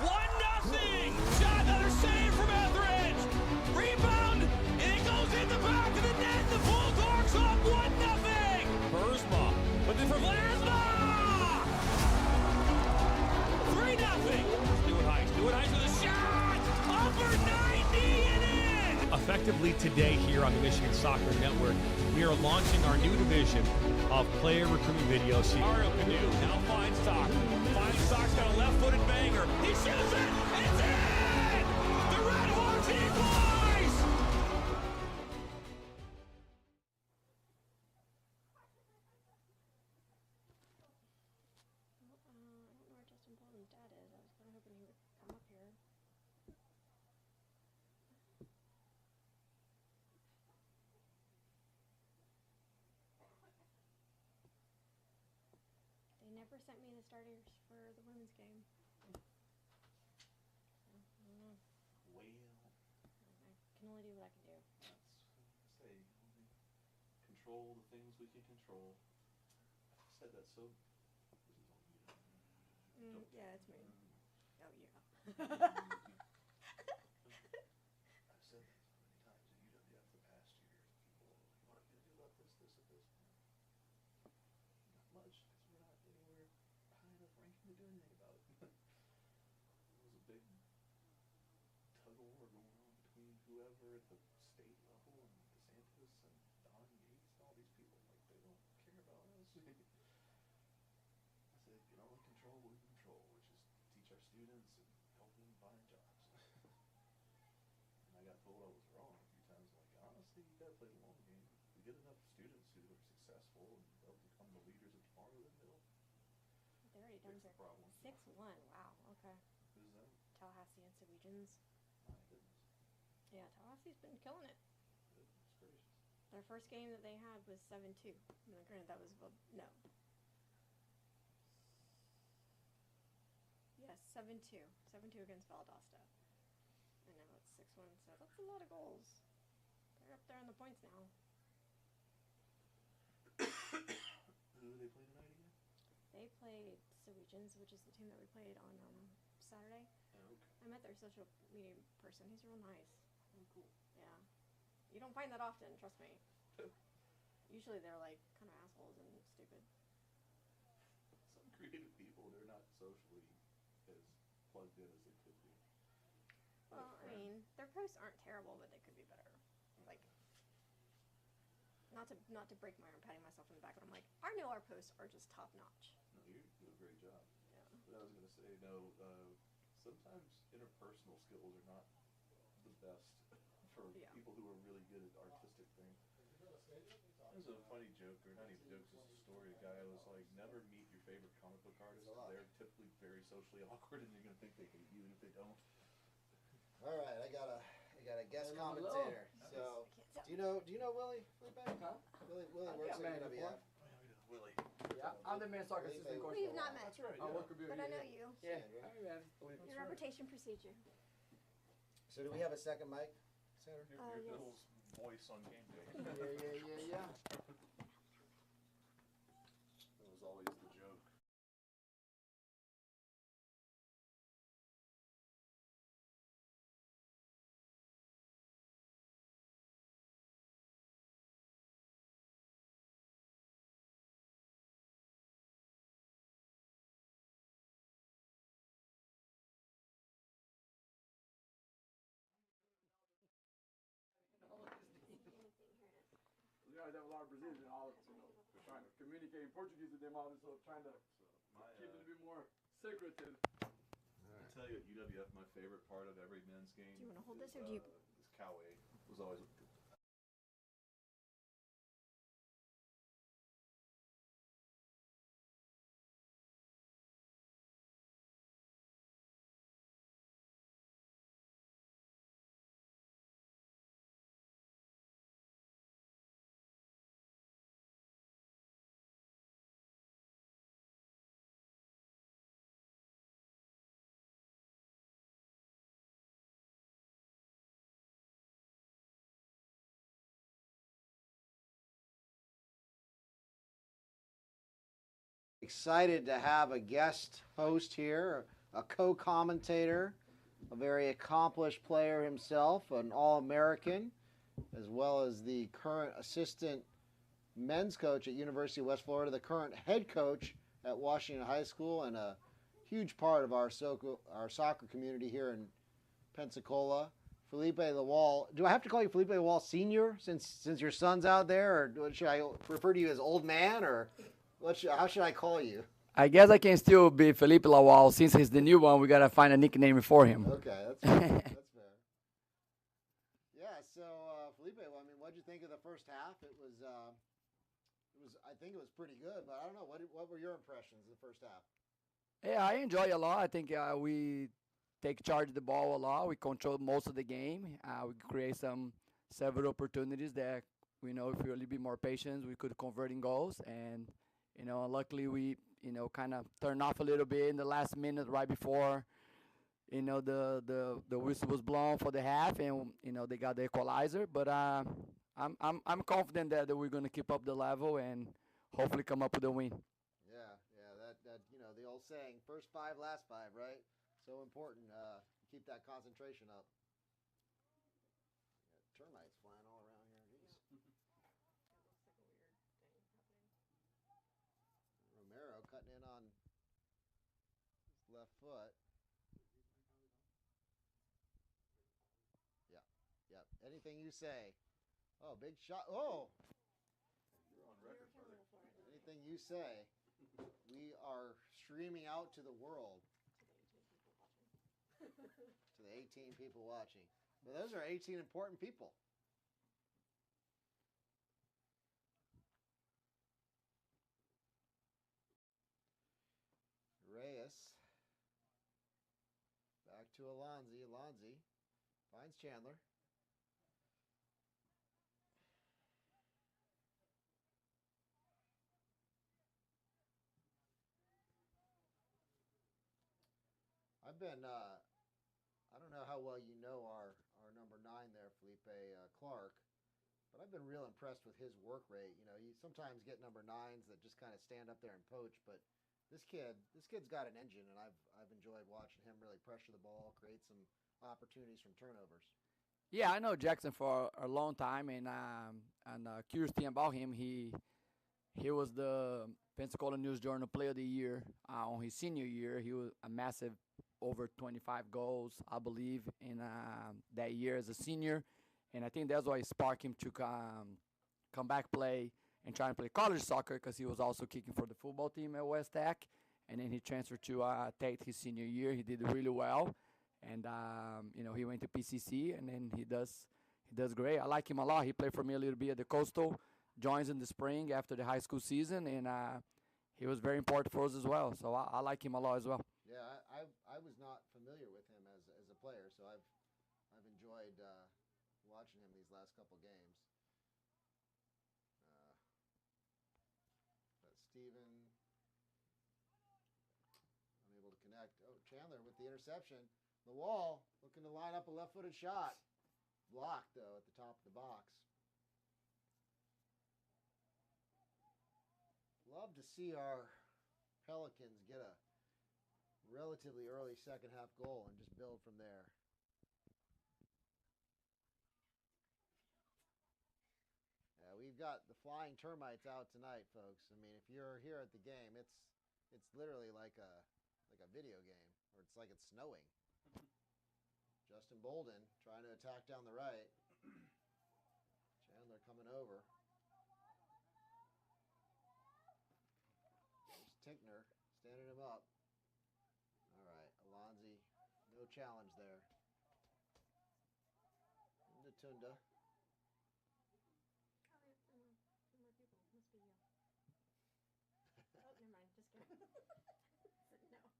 1-0. Shot, another save from Etheridge. Rebound, and it goes in the back of the net. The Bulldogs up 1-0. Bursma, but then for Vlasma! 3-0. Stewart Heiss with a shot! Upper 90 and in! Effectively today here on the Michigan Soccer Network, we are launching our new division of player recruitment videos. Mario Canoe now finds Stock. Finds Stock's got a left-footed banger. He shoots it! It's in! The Red Hawks equalize! I don't know where Justin Bolden's dad is. I was kind of hoping he would come up here. They never sent me the starters for the women's game. So, I don't know. Well, I can only do what I can do. that's what I say. Only control the things we can control. I said that so. Yeah, it's me. Oh, yeah. I've said that so many times at UWF the past year. People, what are you gonna do about this, this, and this? Not much, because we're not anywhere high enough ranking to do anything about it. There was a big tug of war going on between whoever at the state level and DeSantis and Don Yates and all these people. Like, they don't care about us. I said, you can only control what we can control, which is teach our students and help them find jobs. And I got told I was wrong a few times. Like, honestly, you gotta play the long game. If we get enough students who are successful and they'll become the leaders of tomorrow, then they'll They already done fix the their problem. 6-1. Wow. Okay. Who's that? Tallahassee and Sweetens. My goodness. Yeah, Tallahassee's been killing it. Goodness gracious. Their first game that they had was 7-2. Now, granted, that was no. Yes, 7-2. 7-2 against Valdosta. And now it's 6-1. So that's a lot of goals. They're up there in the points now. Who do they play tonight again? They played Sweetens, which is the team that we played on Saturday. Oh, okay. I met their social media person. He's real nice. Oh, cool. Yeah. You don't find that often, trust me. Usually they're like kind of assholes and stupid. Some creative people, they're not socially as plugged in as they could be. Well, I mean, their posts aren't terrible, but they could be better. Like, not to break my arm patting myself in the back, but I'm like, I know our posts are just top notch. No, you do a great job. Yeah. But I was going to say, no, sometimes interpersonal skills are not the best for Yeah. people who are really good at artistic things. There's a funny joke, or not even joke, just a story. A guy was like, never meet your favorite comic book artist. They're typically very socially awkward, and you're going to think they hate you, and if they don't. All right, I got a guest commentator. So, do you know Willie? Huh? Willie works at UWF. Willie. Yeah, I'm the men's soccer assistant coach. We've not met. That's right. I work with you. But I know you. Yeah. Your reputation precedes you. So, do we have a second mic, Senator? Your Yes. Bill's voice on game day. Yeah. That was always the joke. You guys have a lot of Brazilians in all of we're trying to communicate in Portuguese with them all, so trying to keep it a bit more secretive. I tell you at UWF, my favorite part of every men's game. Do you wanna hold this, or do you- Is Coway was always. Excited to have a guest host here, a co-commentator, a very accomplished player himself, an All-American, as well as the current assistant men's coach at University of West Florida, the current head coach at Washington High School, and a huge part of our soccer community here in Pensacola. Felipe Lawal. Do I have to call you Felipe Lawal Senior since your son's out there, or should I refer to you as old man, or how should I call you? I guess I can still be Felipe Lawal. Since he's the new one, we gotta find a nickname for him. Okay, that's fair. That's fair. Yeah. So Felipe, well, I mean, what'd you think of the first half? It was. I think it was pretty good, but I don't know. What were your impressions of the first half? Yeah, I enjoy a lot. I think we take charge of the ball a lot. We control most of the game. We create several opportunities that we know if we were a little bit more patient, we could convert in goals. And luckily we kind of turned off a little bit in the last minute right before the whistle was blown for the half, and they got the equalizer. But I'm confident that we're going to keep up the level and hopefully come up with a win. Yeah, that the old saying, first five, last five, right? So important. Keep that concentration up. Termites flying all around here. Jeez. Romero cutting in on his left foot. Yeah. Anything you say. Oh, big shot. Oh. You're on record, brother. Anything you say. We are streaming out to the world. To the 18 people watching. But those are 18 important people. Reyes. Back to Alonzi. Alonzi finds Chandler. I've been, I don't know how well you know our number 9 there, Felipe Clark, but I've been real impressed with his work rate. You sometimes get number 9s that just kind of stand up there and poach, but this kid's got an engine, and I've enjoyed watching him really pressure the ball, create some opportunities from turnovers. Yeah, I know Jackson for a long time, and curious thing about him, he was the Pensacola News Journal Player of the Year on his senior year. He was a massive, over 25 goals, I believe, in that year as a senior, and I think that's why it sparked him to come back play and try and play college soccer, because he was also kicking for the football team at West Tech, and then he transferred to Tate his senior year. He did really well, and he went to PCC, and then he does great. I like him a lot. He played for me a little bit at the Coastal, joins in the spring after the high school season, and he was very important for us as well. So I like him a lot as well. Yeah, I was not familiar with him as a player, so enjoyed watching him these last couple games. But Steven unable to connect. Oh, Chandler with the interception. The wall looking to line up a left-footed shot. Blocked, though, at the top of the box. Love to see our Pelicans get a relatively early second half goal and just build from there. Yeah, we've got the flying termites out tonight, folks. I mean, if you're here at the game, it's literally like a video game, or it's like it's snowing. Justin Bolden trying to attack down the right. Chandler coming over. There's Tinkner standing him up. All right, Alonzi, no challenge there. Into Tunda. More people. Must be you. Oh, never mind. Just kidding. No. I know. Well, that's 23. You did it.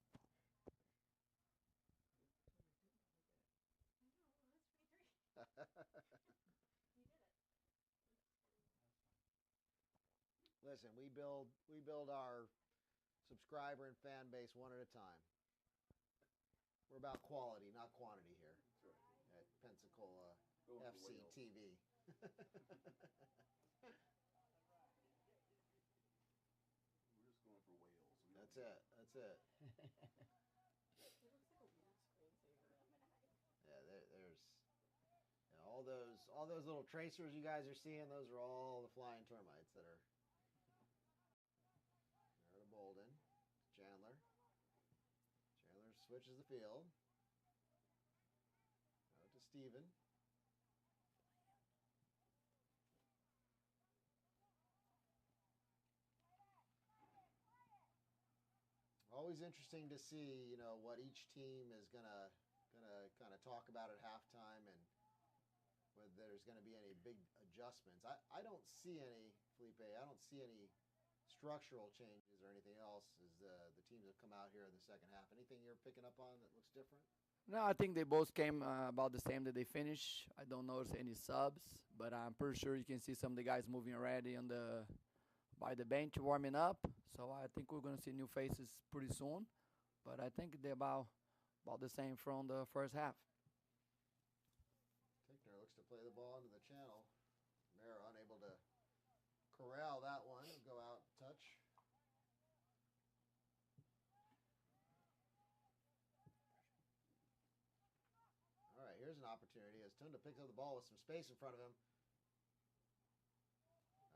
Listen, we build our subscriber and fan base one at a time. We're about quality, not quantity here. That's right. At Pensacola Going for FC Wales. TV. We're just going for Wales. That's it. That's it. It looks like a weird screensaver. Yeah, there's all those little tracers you guys are seeing. Those are all the flying termites that are. There to Bolden, Chandler. Chandler switches the field. Out to Steven. Always interesting to see, what each team is gonna kind of talk about at halftime, and whether there's going to be any big adjustments. I don't see any, Felipe. I don't see any structural changes or anything else as the teams have come out here in the second half. Anything you're picking up on that looks different? No, I think they both came about the same that they finished. I don't notice any subs, but I'm pretty sure you can see some of the guys moving already by the bench warming up. So I think we're going to see new faces pretty soon. But I think they're about the same from the first half. Tinkner looks to play the ball into the channel. Mara unable to corral that one. Go out, touch. All right, here's an opportunity as Tunda picks up the ball with some space in front of him.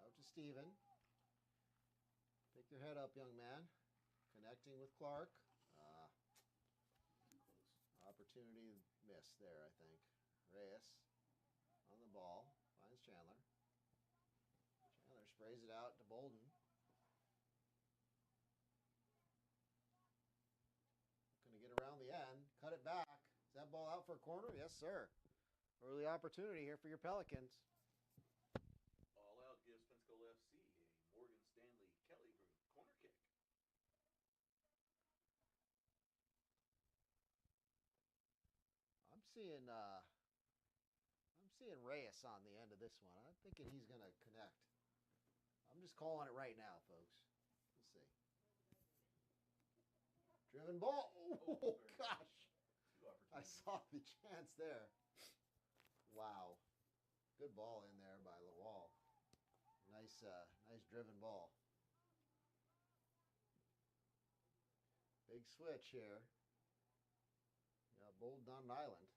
Out to Steven. Pick your head up, young man. Connecting with Clark. Opportunity missed there, I think. Reyes on the ball. Finds Chandler. Chandler sprays it out to Bolden. Going to get around the end. Cut it back. Is that ball out for a corner? Yes, sir. Early opportunity here for your Pelicans. All Out gives Pensacola FC a Morgan Stanley Kelly Group corner kick. I'm seeing Reyes on the end of this one. I'm thinking he's going to connect. I'm just calling it right now, folks. Let's see. Driven ball. Oh, gosh. I saw the chance there. Wow. Good ball in there by Lawal. Nice driven ball. Big switch here. Yeah, Bolden on an island.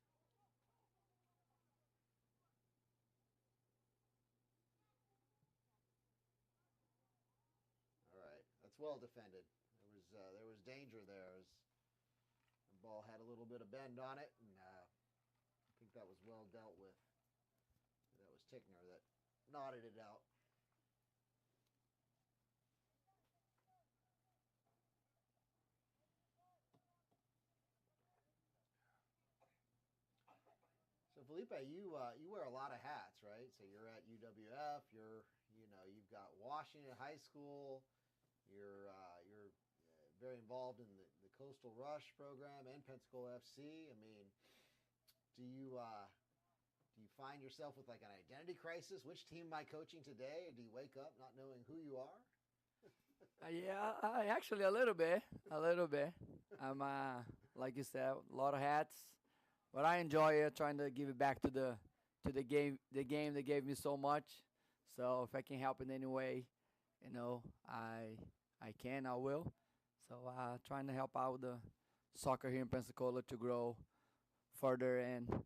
All right, that's well defended. There was danger there as the ball had a little bit of bend on it, and I think that was well dealt with. That was Tickner that knotted it out. So Felipe, you wear a lot of hats, right? So you're at UWF. You've got Washington High School. You're very involved in the Coastal Rush program and Pensacola FC. I mean, do you you find yourself with like an identity crisis? Which team am I coaching today? Do you wake up not knowing who you are? Yeah, actually a little bit, I'm like you said, a lot of hats, but I enjoy it. Trying to give it back to the game that gave me so much. So if I can help in any way, I can, I will. So trying to help out the soccer here in Pensacola to grow further and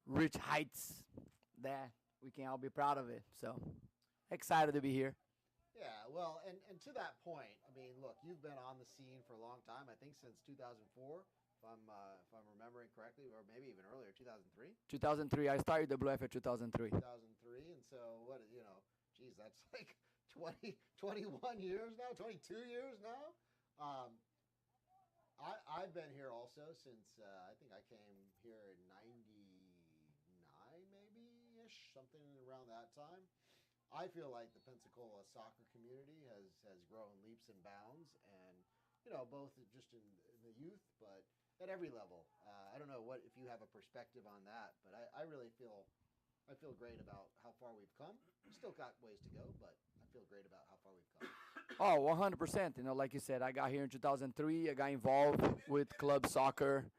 reach heights that we can all be proud of it. So excited to be here. Yeah, well, and to that point, I mean, look, you've been on the scene for a long time. I think since 2004, if I'm remembering correctly, or maybe even earlier, 2003. 2003, I started the Blue F at 2003. 2003, and so what? Geez, that's like 21 years now, 22 years now. I've been here also since I think I came here in '99, maybe ish, something around that time. I feel like the Pensacola soccer community has grown leaps and bounds, and both just in the youth, but at every level. I don't know if you have a perspective on that, but I really feel great about how far we've come. We still got ways to go, but I feel great about how far we've come. Oh, 100%. Like you said, I got here in 2003. I got involved with club soccer,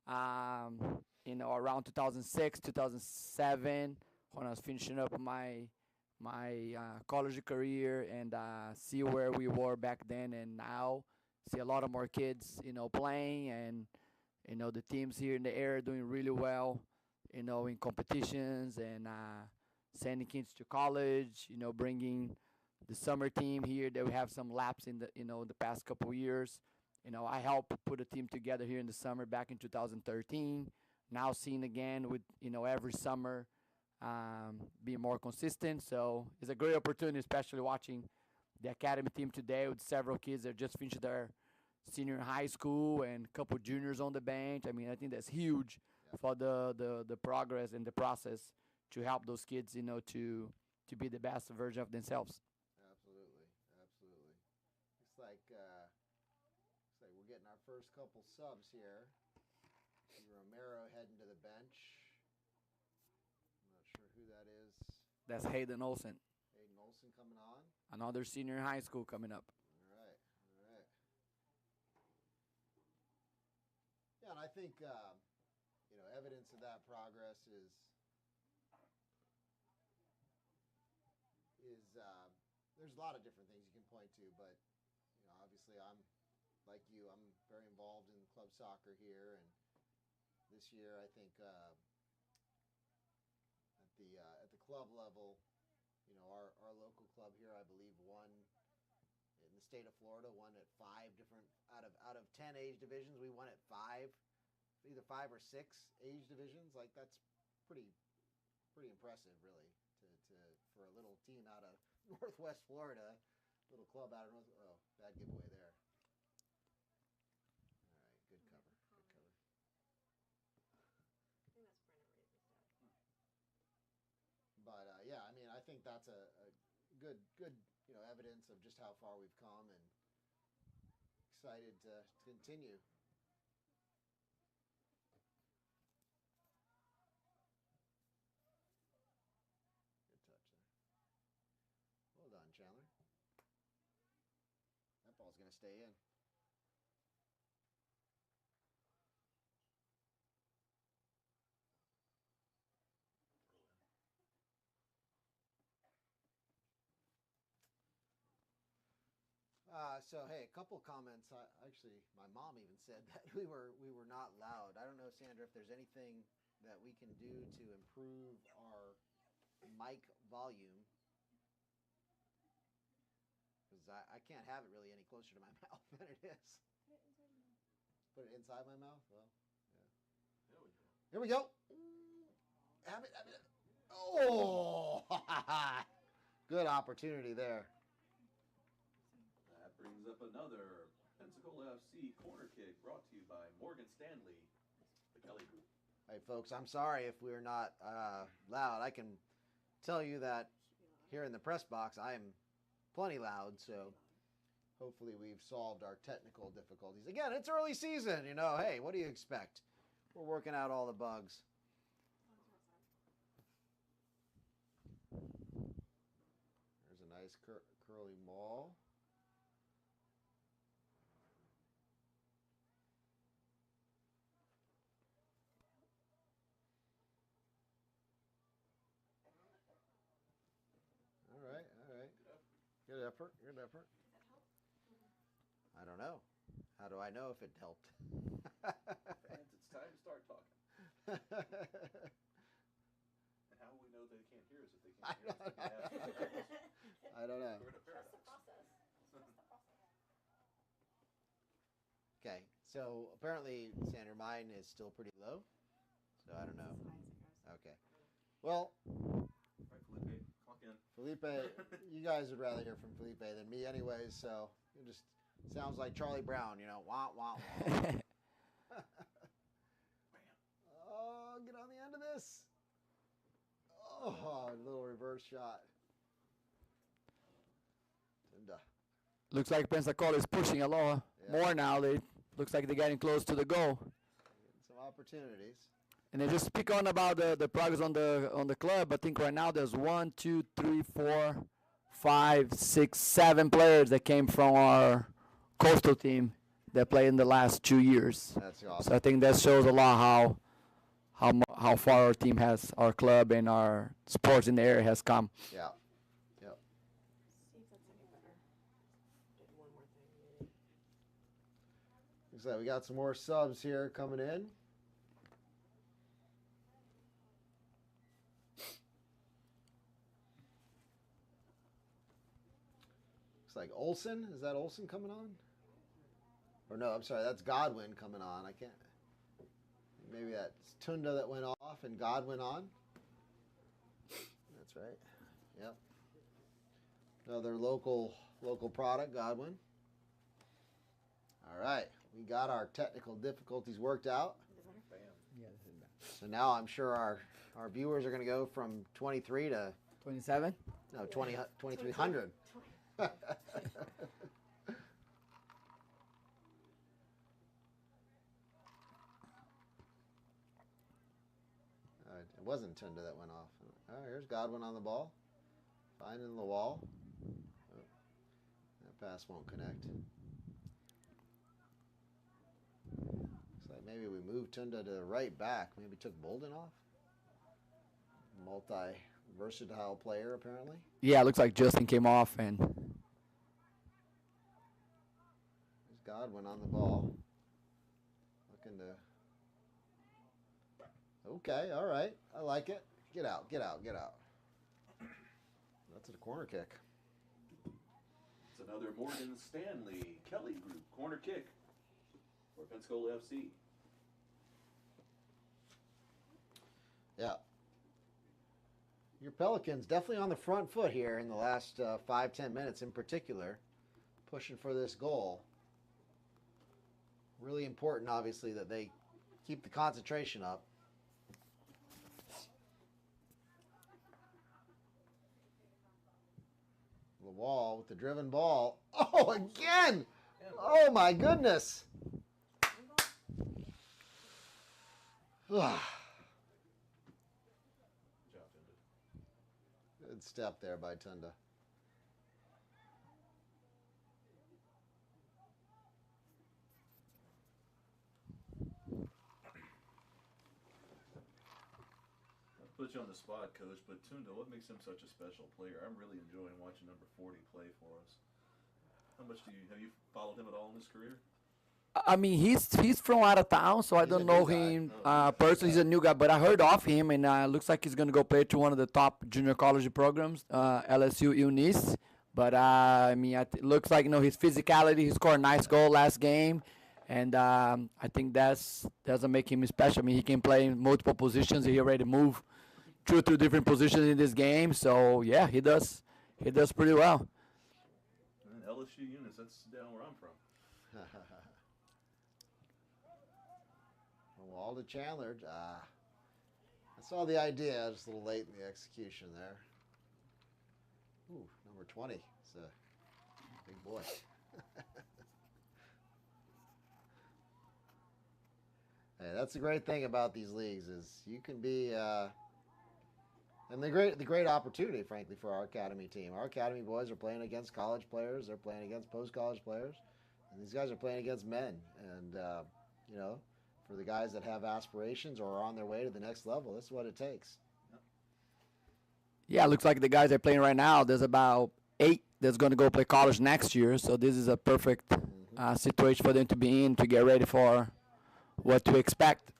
around 2006, 2007, when I was finishing up my college career, and see where we were back then and now. See a lot of more kids, playing, and the teams here in the area doing really well, in competitions, and sending kids to college. Bringing the summer team here. That we have some laps in the past couple years. I helped put a team together here in the summer back in 2013. Now seeing again with every summer. Be more consistent. So it's a great opportunity, especially watching the academy team today with several kids that just finished their senior in high school and a couple juniors on the bench. I mean, I think that's huge for the progress and the process to help those kids, to be the best version of themselves. Absolutely. Looks like we're getting our first couple subs here. Romero heading to the bench. Who that is? That's Hayden Olsen. Hayden Olsen coming on. Another senior in high school coming up. All right. Yeah, and I think evidence of that progress is there's a lot of different things you can point to, but obviously I'm like you. I'm very involved in club soccer here, and this year I think. At the club level, our local club here, I believe, won in the state of Florida, won at 5 different out of 10 age divisions. We won at 5, either 5 or 6 age divisions. Like that's pretty impressive, really, for a little team out of Northwest Florida, little club out of North. Oh, bad giveaway there. All right, good cover. But yeah, I mean, I think that's a good evidence of just how far we've come, and excited to continue. Good touch there. Well done, Chandler. That ball's going to stay in. So hey, a couple comments. Actually, my mom even said that we were not loud. I don't know, Sandra, if there's anything that we can do to improve our mic volume, because I can't have it really any closer to my mouth than it is. Put it inside my mouth. Well, yeah. There we go. Have it. Oh, good opportunity there. Brings up another Pensacola FC corner kick brought to you by Morgan Stanley, the Kelly Group. Hey, folks, I'm sorry if we're not loud. I can tell you that here in the press box, I am plenty loud, so hopefully we've solved our technical difficulties. Again, it's early season, hey, what do you expect? We're working out all the bugs. nice curly ball. All right. Good effort. I don't know. How do I know if it helped? Fans, it's time to start talking. And how will we know they can't hear us if they can't hear us? I don't know. We're in a Trust the paradox. process. Okay, so apparently, Sandra, mine is still pretty low. So I don't know. Okay. Well, Right, Felipe, clock in. Felipe, you guys would rather hear from Felipe than me anyways, so it just sounds like Charlie Brown, wah, wah, wah. Oh, get on the end of this. Oh, a little reverse shot. Looks like Pensacola is pushing a lot more now. They looks like they're getting close to the goal. Getting some opportunities. And they just speak on about the progress on the club. I think right now there's 1, 2, 3, 4, 5, 6, 7 players that came from our coastal team that played in the last 2 years. That's awesome. So I think that shows a lot how far our team has, our club and our sports in the area has come. Yeah. Yep. See if that's any better. Did one more thing, maybe. Looks like we got some more subs here coming in. Looks like Olsen. Is that Olsen coming on? Or no, I'm sorry, that's Godwin coming on. I can't. Maybe that's Tunda that went off and Godwin on. That's right. Yep. Another local product, Godwin. All right, we got our technical difficulties worked out. So now I'm sure our viewers are going to go from 23 to 27? no 2300. It wasn't Tunda that went off. Oh, here's Godwin on the ball. Finding the wall. Oh, that pass won't connect. Looks like maybe we moved Tunda to the right back. Maybe took Bolden off. Multi-versatile player, apparently. Yeah, it looks like Justin came off and There's Godwin on the ball. Looking to... Okay, all right. I like it. Get out. That's a corner kick. It's another Morgan Stanley Kelly group corner kick for Pensacola FC. Yeah. Your Pelicans definitely on the front foot here in the last 5-10 minutes in particular, pushing for this goal. Really important, obviously, that they keep the concentration up. The wall with the driven ball. Oh, again! Oh, my goodness! Good step there by Tunda. Put you on the spot, Coach, but Tunda, what makes him such a special player? I'm really enjoying watching number 40 play for us. How much have you followed him at all in his career? I mean, he's from out of town, so I don't know him personally. He's a new guy, but I heard of him, and looks like he's going to go play to one of the top junior college programs, LSU Eunice. But, I mean, it looks like, his physicality, he scored a nice goal last game, and I think doesn't make him special. I mean, he can play in multiple positions. He already moved two different positions in this game, so, yeah, he does pretty well. And LSU Eunice, that's down where I'm from. Wall to Chandler. I saw the idea, just a little late in the execution there. Ooh, number 20. It's a big boy. Hey, that's the great thing about these leagues is you can be And the great opportunity, frankly, for our academy team. Our academy boys are playing against college players. They're playing against post-college players. And these guys are playing against men. And, for the guys that have aspirations or are on their way to the next level, this is what it takes. Yeah, it looks like the guys are playing right now. There's about 8 that's going to go play college next year. So this is a perfect situation for them to be in to get ready for what to expect.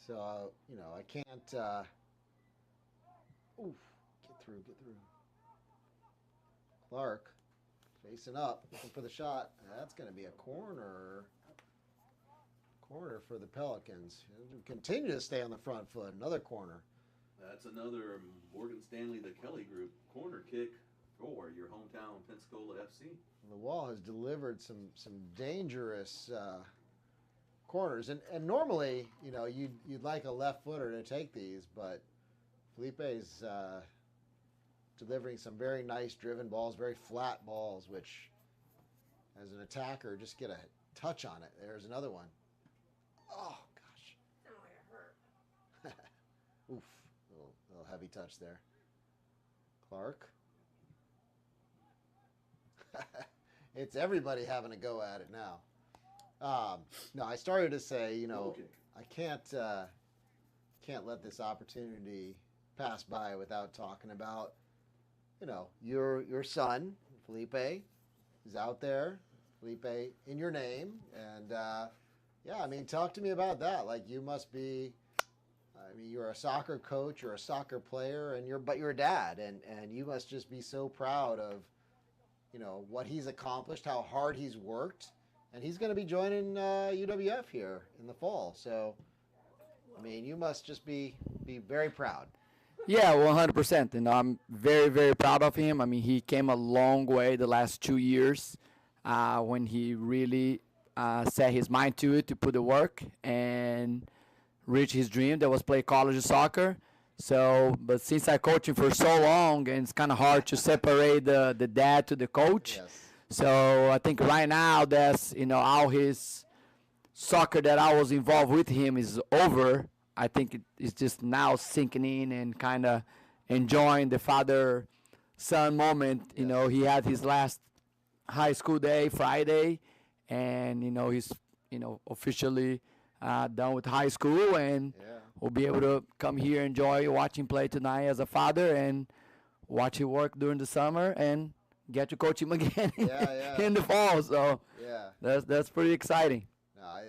So, I can't, get through. Clark facing up, looking for the shot. That's going to be a corner. Corner for the Pelicans. Continue to stay on the front foot. Another corner. That's another Morgan Stanley, the Kelly Group corner kick for your hometown Pensacola FC. The Wall has delivered some dangerous corners, and normally, you'd like a left footer to take these, but Felipe's delivering some very nice driven balls, very flat balls, which, as an attacker, just get a touch on it. There's another one. Oh gosh. Oh, it hurt. Oof. Little heavy touch there. Clark. It's everybody having a go at it now. No, I started to say, I can't let this opportunity pass by without talking about, your son, Felipe, is out there. Felipe in your name. And, talk to me about that. Like, you must be, you're a soccer coach, you're a soccer player, but you're a dad. And you must just be so proud of, what he's accomplished, how hard he's worked. And he's going to be joining UWF here in the fall. So, you must just be very proud. Yeah, 100%. I'm very, very proud of him. He came a long way the last 2 years when he really set his mind to it, to put the work and reach his dream that was play college soccer. So, but since I coach him for so long, and it's kind of hard to separate the dad to the coach. Yes. So I think right now that's, all his soccer that I was involved with him is over. I think it's just now sinking in and kind of enjoying the father-son moment. Yes. He had his last high school day Friday, and, he's, officially done with high school, and we'll be able to come here, enjoy watching play tonight as a father, and watch him work during the summer, and get to coach him again in the fall. So that's pretty exciting. No,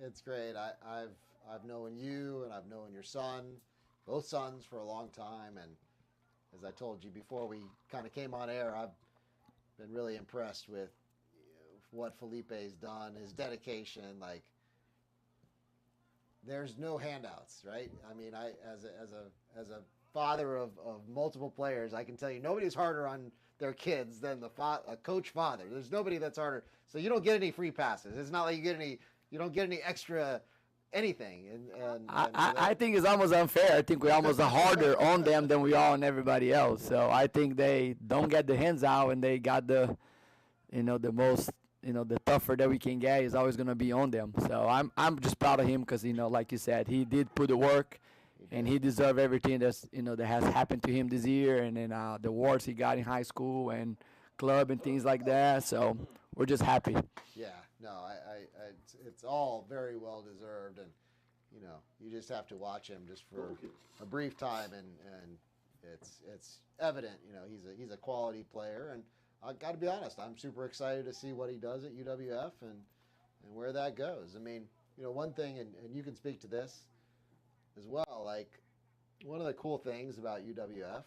it's great. I've known you, and I've known your son, both sons, for a long time. And as I told you before we kind of came on air, I've been really impressed with what Felipe's done, his dedication. Like, there's no handouts, right? As a father of multiple players, I can tell you nobody's harder on their kids than a coach father. There's nobody that's harder. So you don't get any free passes. It's not like you don't get any extra anything. I think it's almost unfair. I think we almost are harder on them than we are on everybody else. So I think they don't get the hands out, and they got the most, the tougher that we can get is always going to be on them. So I'm just proud of him because, like you said, he did put the work. And he deserved everything that's that has happened to him this year, and then the awards he got in high school and club and things like that. So we're just happy. Yeah, no, it's all very well deserved, and you just have to watch him just for a brief time, and it's evident. He's a quality player, and I got to be honest, I'm super excited to see what he does at UWF and where that goes. One thing, and you can speak to this as well, like, one of the cool things about UWF,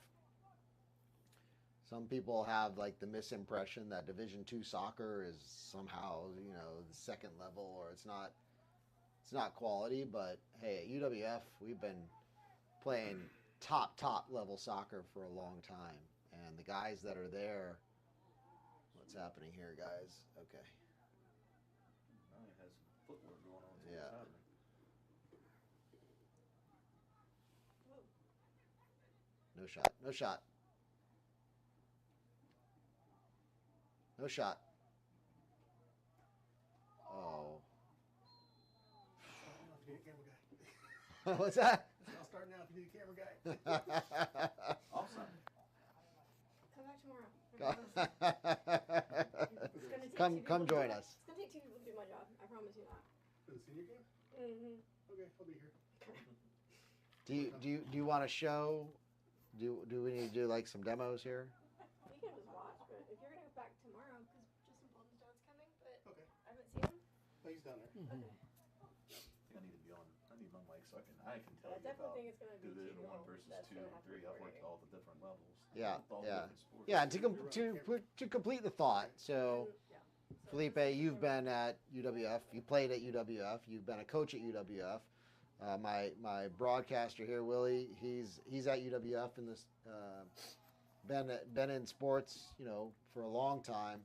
some people have like the misimpression that Division II soccer is somehow, the second level, or it's not quality. But hey, at UWF, we've been playing top level soccer for a long time, and the guys that are there, what's happening here, guys? Okay. Now he has some footwork going on. Yeah. No shot. No shot. No shot. What's that? I'll start now if you need a camera guy. Awesome. Come back tomorrow. It's gonna take two Come people join to- us. It's gonna take 2 people to do my job. I promise you that. For the senior game? Mm-hmm. Okay, I'll be here. Do you want to show? Do we need to do like some demos here? We can just watch, but if you're gonna go back tomorrow, because Justin Boldenstone's coming, but Okay. I haven't seen him. Oh, he's down there. I think I need to be on. I need my mic so I can tell I you definitely about think it's gonna be Division 1 2-0. versus That's 2 gonna and have 3. I've worked recording. all the different levels. Yeah, all the yeah. different sports. Yeah, to complete the thought. So, Yeah. So Felipe, you've been at UWF. You played at UWF. You've been a coach at UWF. My broadcaster here, Willie, he's at UWF in this. Been in sports, for a long time.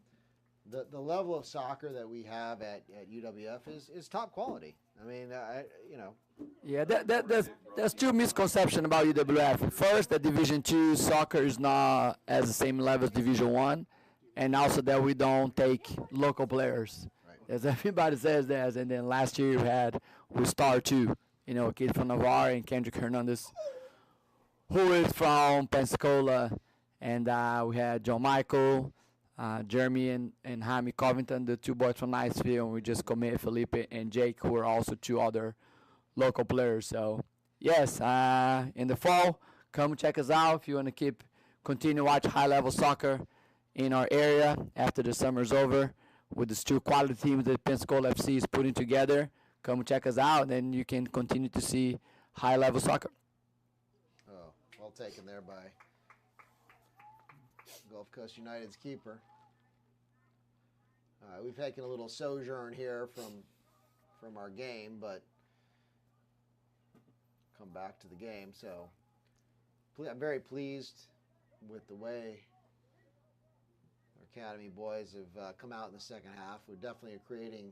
The level of soccer that we have at UWF is top quality. I mean, Yeah, there's two misconceptions about UWF. First, that Division II soccer is not at the same level as Division I, and also that we don't take local players. Right. As everybody says that, and then last year we started two, a kid from Navarre and Kendrick Hernandez, who is from Pensacola, and we had John Michael, Jeremy and Jaime Covington, the two boys from Niceville, and we just committed Felipe and Jake, who are also two other local players. So yes, in the fall, come check us out if you want to continue watch high-level soccer in our area after the summer's over with the two quality teams that Pensacola FC is putting together. Come check us out, and then you can continue to see high-level soccer. oh, well taken there by Gulf Coast United's keeper. We've taken a little sojourn here from our game, but come back to the game. So I'm very pleased with the way our Academy boys have come out in the second half. We're definitely creating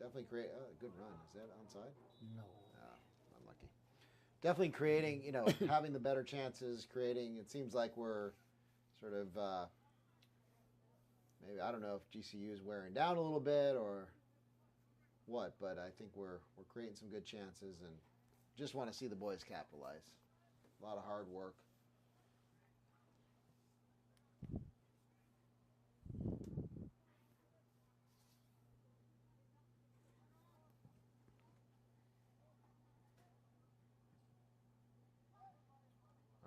a good run. Is that onside? No. Unlucky. Definitely creating, having the better chances, creating. It seems like we're sort of maybe, I don't know if GCU is wearing down a little bit or what, but I think we're creating some good chances and just want to see the boys capitalize. A lot of hard work.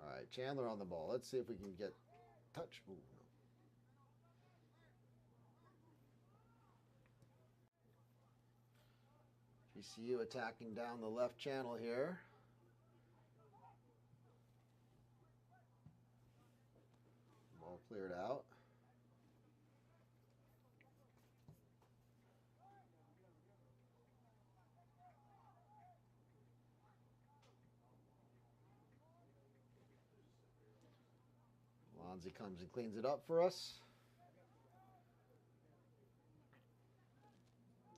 All right, Chandler on the ball. Let's see if we can get touch. Ooh, no. GCU attacking down the left channel here. Ball cleared out. Lonzie comes and cleans it up for us.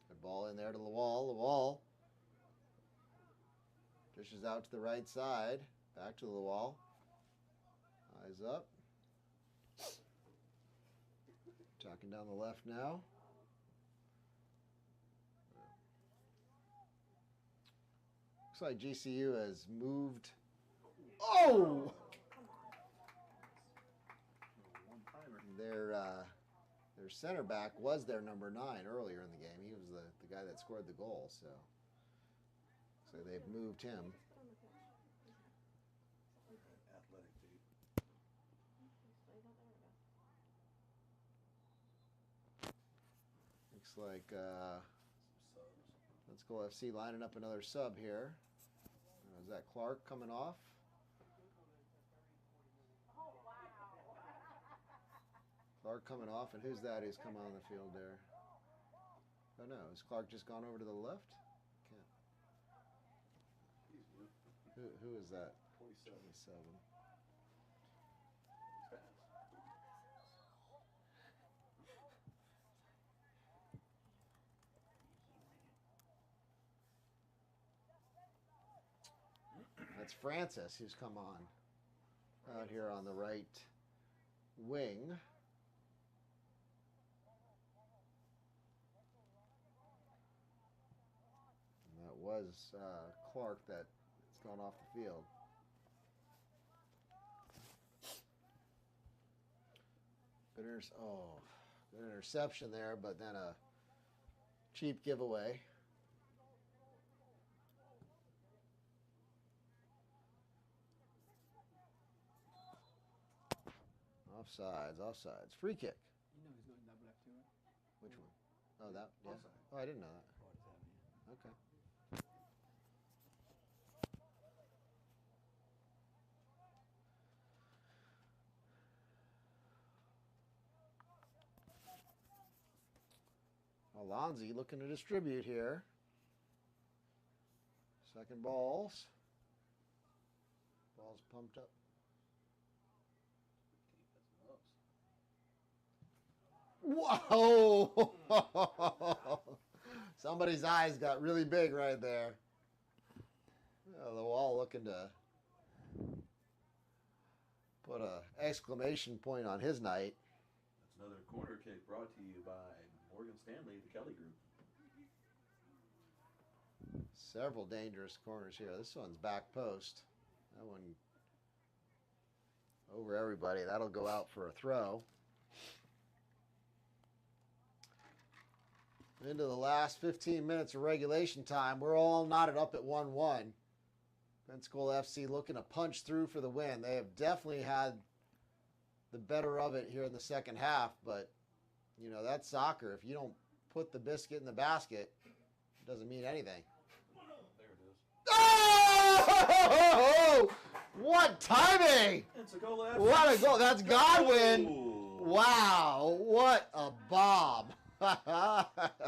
Good ball in there to Lawal. Lawal dishes out to the right side. Back to Lawal. Eyes up. Talking down the left now. Looks like GCU has moved. Oh! Their center back was their number 9 earlier in the game. He was the guy that scored the goal, so they've moved him. Athletic dude. Looks like Let's Go FC lining up another sub here. Is that Clark coming off? Clark coming off, and who's that who's come on the field there? Oh no, has Clark just gone over to the left? Can't. Who is that? 47. That's Francis who's come on out here on the right wing. was Clark that's gone off the field. Good interception there, but then a cheap giveaway. Offsides. Free kick. You know he's going double left too, right? Which one? Oh, that? Yeah. Offside. Oh, I didn't know that. Okay. Alonzi looking to distribute here. Second balls. Ball's pumped up. Whoa! Somebody's eyes got really big right there. Oh, the wall looking to put a exclamation point on his night. That's another corner kick brought to you by Morgan Stanley, the Kelly Group. Several dangerous corners here. This one's back post. That one over everybody. That'll go out for a throw. Into the last 15 minutes of regulation time. We're all knotted up at 1-1. Pensacola FC looking to punch through for the win. They have definitely had the better of it here in the second half, but, you know, that's soccer. If you don't put the biscuit in the basket, it doesn't mean anything. There it is. Oh! What timing! Pensacola FC. What a goal! That's Godwin. Goal. Wow! What a bomb! Who was that?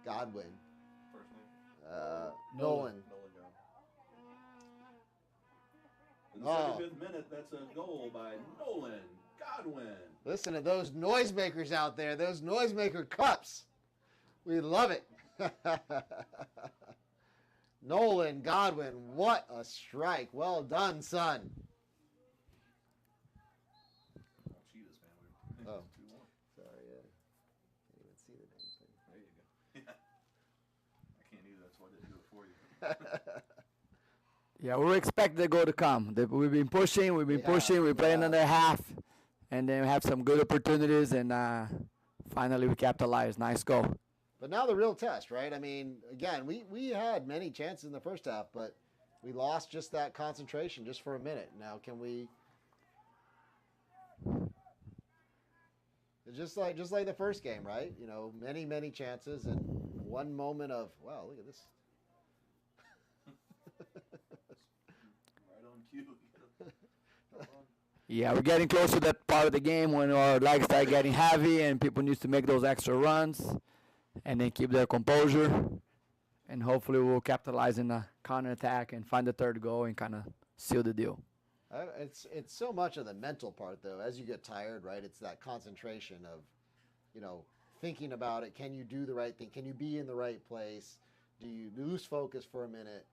Godwin. First name? Nolan. In the 75th minute, that's a goal by Nolan Godwin. Listen to those noisemakers out there. Those noisemaker cups. We love it. Nolan Godwin. What a strike. Well done, son. Cheetahs, man. Oh. 2-1. Sorry, can't even see the dang thing. There you go. Yeah. I can't either. That's why I didn't do it for you. Yeah, we expect the goal to come. We've been pushing. We're playing another half, and then we have some good opportunities, and finally we capitalize. Nice goal. But now the real test, right? I mean, again, we had many chances in the first half, but we lost just that concentration just for a minute. Now, can we? It's just like the first game, right? You know, many chances and one moment of wow, look at this. Right on cue. Yeah, we're getting close to that part of the game when our legs start getting heavy and people need to make those extra runs and then keep their composure. And hopefully we'll capitalize in a counterattack and find the third goal and kind of seal the deal. It's so much of the mental part, though. As you get tired, right, it's that concentration of, you know, thinking about it. Can you do the right thing? Can you be in the right place? Do you lose focus for a minute?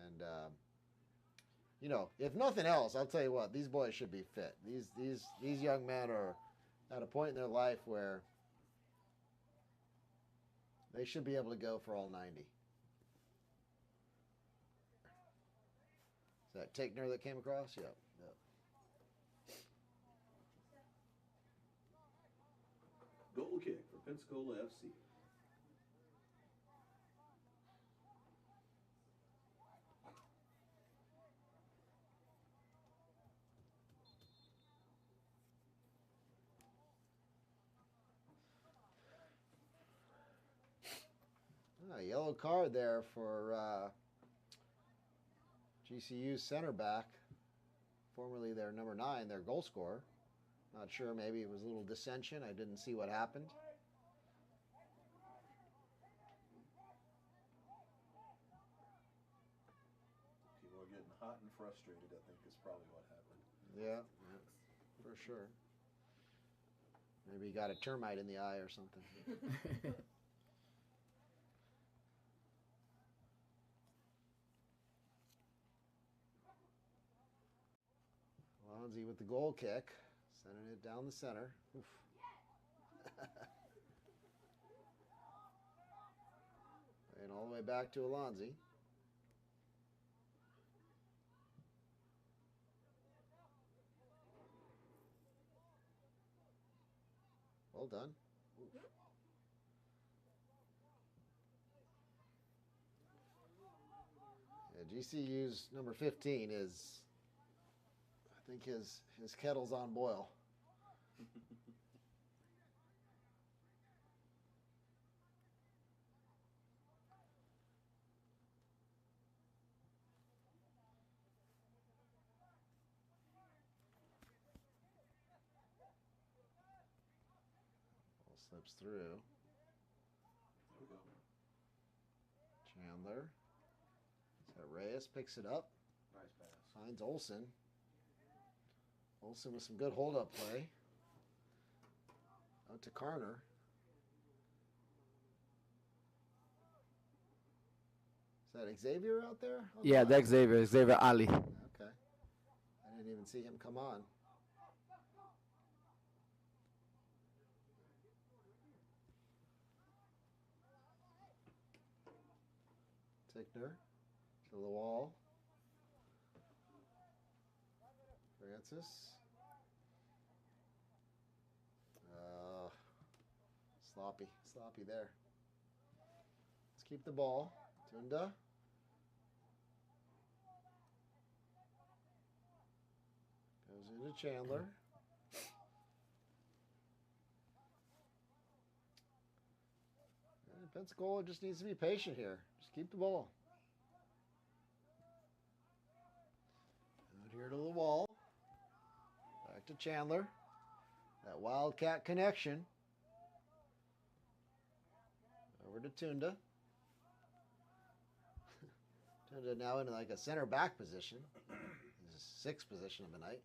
And, you know, if nothing else, I'll tell you what, these boys should be fit. These young men are at a point in their life where they should be able to go for all 90. Is that Tickner that came across? Yep. Goal kick for Pensacola FC. Yellow card there for GCU's center back, formerly their number 9, their goal scorer. Not sure, maybe it was a little dissension. I didn't see what happened. People are getting hot and frustrated, I think is probably what happened. Yeah, for sure. Maybe he got a termite in the eye or something. Lonzie with the goal kick, sending it down the center. Oof. And all the way back to Alonzi. Well done. Oof. Yeah, GCU's number 15 is, I think his kettle's on boil. Slips through. There we go. Chandler. So Reyes picks it up. Nice pass. Finds Olsen. Olsen with some good hold-up play. Out to Carner. Is that Xavier out there? Oh, Yeah, no. that's Xavier Ali. Okay. I didn't even see him come on. Tickner to the wall. Francis. Sloppy there. Let's keep the ball. Tunda. Goes into Chandler. And Pensacola just needs to be patient here. Just keep the ball. Out here to the wall. Back to Chandler. That Wildcat connection. Over to Tunda. Tunda now in like a center back position. His sixth position of the night.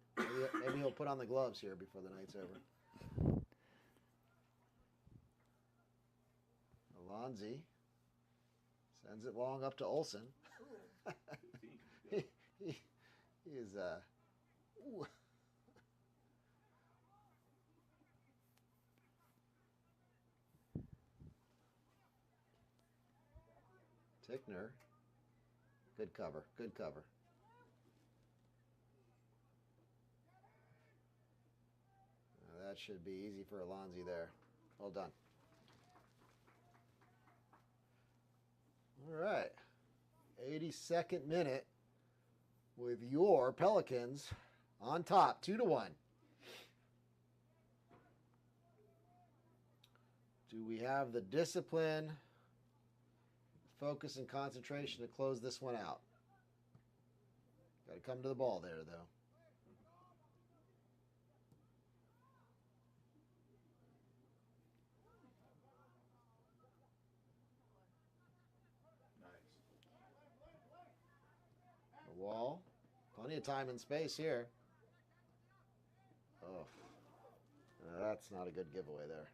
Maybe he'll put on the gloves here before the night's over. Alonzi sends it long up to Olsen. he is ooh. Tickner. Good cover. Good cover. That should be easy for Alonzi there. Well done. All right. 82nd minute with your Pelicans on top, 2-1. Do we have the discipline, focus, and concentration to close this one out? Got to come to the ball there, though. Wall. Plenty of time and space here. Oh, that's not a good giveaway there.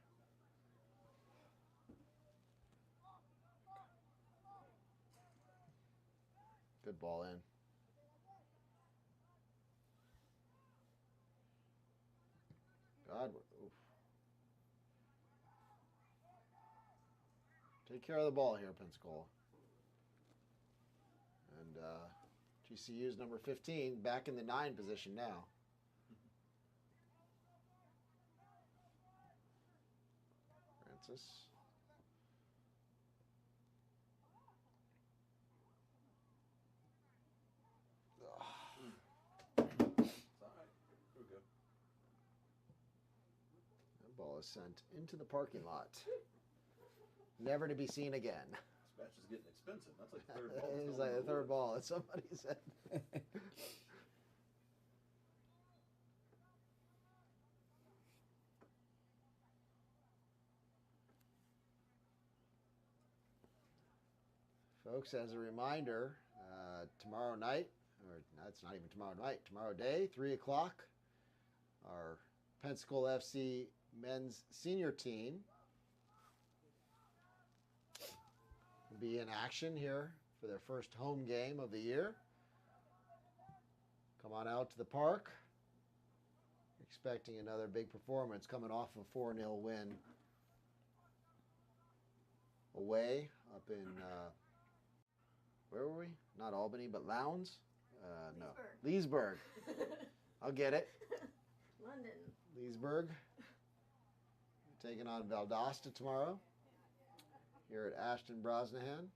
Good ball in. God, oof. Take care of the ball here, Pensacola. And GCU's number 15 back in the 9 position now. Francis. That ball is sent into the parking lot. Never to be seen again. This match is getting expensive. That's like the third ball. It was like the third ball, as somebody said. Folks, as a reminder, tomorrow night, or that's not even tomorrow night, tomorrow day, 3 o'clock, our Pensacola FC men's senior team will be in action here for their first home game of the year. Come on out to the park. Expecting another big performance coming off a 4-0 win away up in, where were we? Not Albany, but Lowndes? No. Leesburg. I'll get it. London. Leesburg. Taking on Valdosta tomorrow. Here at Ashton, Brosnaham.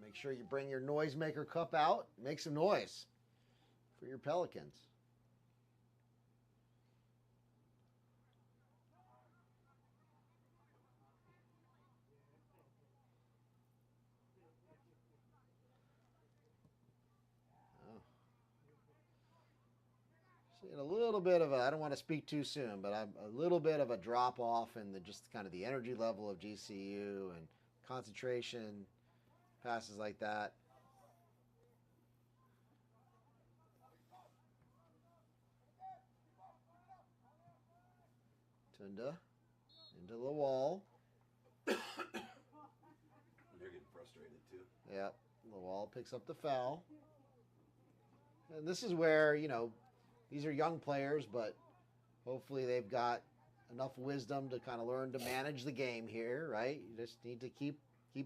Make sure you bring your noisemaker cup out. Make some noise for your Pelicans. Seeing a little bit of I don't want to speak too soon, but I'm a little bit of a drop off in just kind of the energy level of GCU and concentration, passes like that. Tunda into the wall. They're getting frustrated too. Yep, the wall picks up the foul. And this is where, these are young players, but hopefully they've got enough wisdom to kind of learn to manage the game here, right? You just need to keep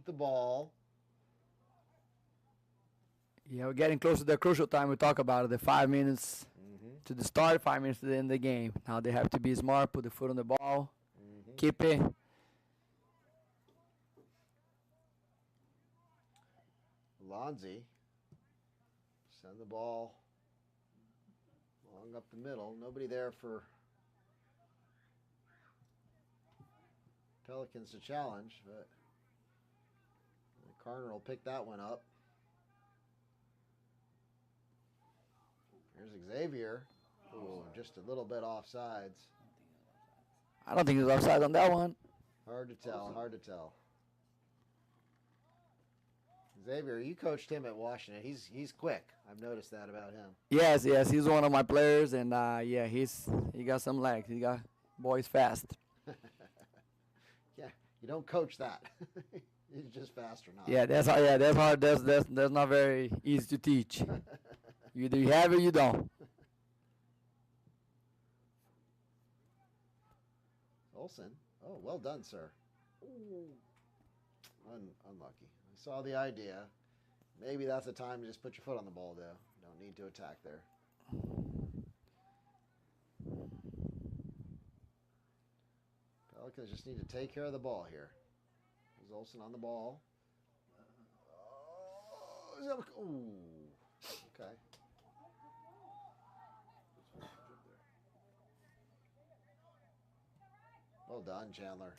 the ball. Yeah, we're getting close to the crucial time. We talk about it, the 5 minutes to the start, 5 minutes to the end of the game. Now they have to be smart, put the foot on the ball, keep it. Lonzy, send the ball long up the middle. Nobody there for Pelicans to challenge, but Carter will pick that one up. Here's Xavier. Ooh, just a little bit offsides. I don't think he's offside on that one. Hard to tell, hard to tell. Xavier, you coached him at Washington. He's quick. I've noticed that about him. Yes, he's one of my players, and he got some legs. He got boys fast. Yeah, you don't coach that. He's just faster now. Yeah, that's hard. That's not very easy to teach. Either you have it or you don't. Olsen. Oh, well done, sir. Unlucky. I saw the idea. Maybe that's the time to just put your foot on the ball, though. Don't need to attack there. Pelicans just need to take care of the ball here. There's Olsen on the ball. Ooh. Okay. Well done, Chandler.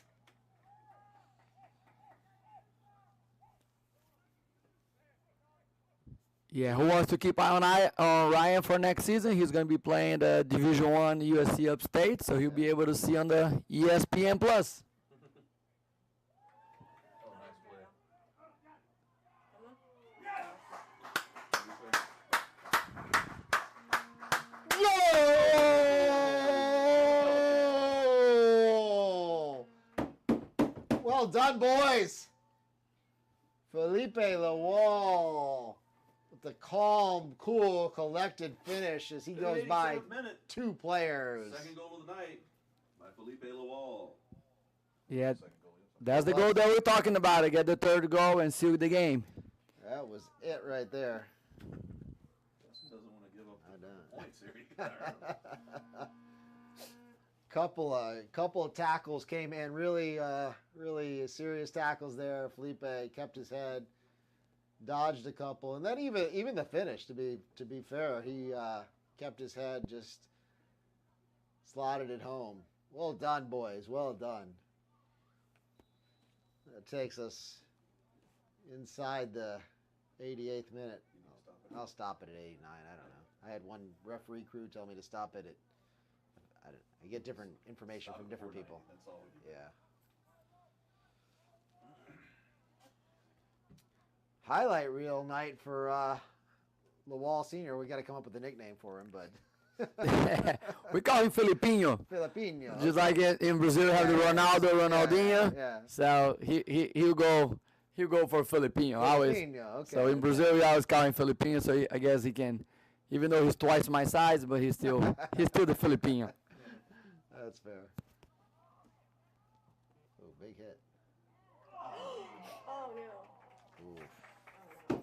Yeah, who wants to keep an eye on Ryan for next season? He's going to be playing the Division I USC Upstate, so he'll be able to see on the ESPN Plus. Oh, nice play. Whoa! Well done, boys. Felipe Lawal with the calm, cool, collected finish as he goes by 87th minute. two players. Second goal of the night by Felipe Lawal. Yeah, Second goal. that's the goal that we're talking about. To get the third goal and seal the game. That was it right there. Justin doesn't want to give up I don't. points here. Couple of tackles came in, really serious tackles there. Felipe kept his head, dodged a couple, and then even the finish. To be fair, he kept his head, just slotted it home. Well done, boys. Well done. That takes us inside the 88th minute. I'll stop it at 89. I don't know. I had one referee crew tell me to stop it at. I get different information from different people. That's all we do. Yeah. Highlight reel night for Lawal Sr. We got to come up with a nickname for him, but We call him Filipino. Filipino. Just like in Brazil, we have the Ronaldo, Ronaldinho. Yeah. So he'll go for Filipino. Always. Filipino, okay. So in Brazil, we always call him Filipino. So I guess he can Even though he's twice my size, but he's still the Filipino. That's fair. Oh, big hit. Oh no. Oof.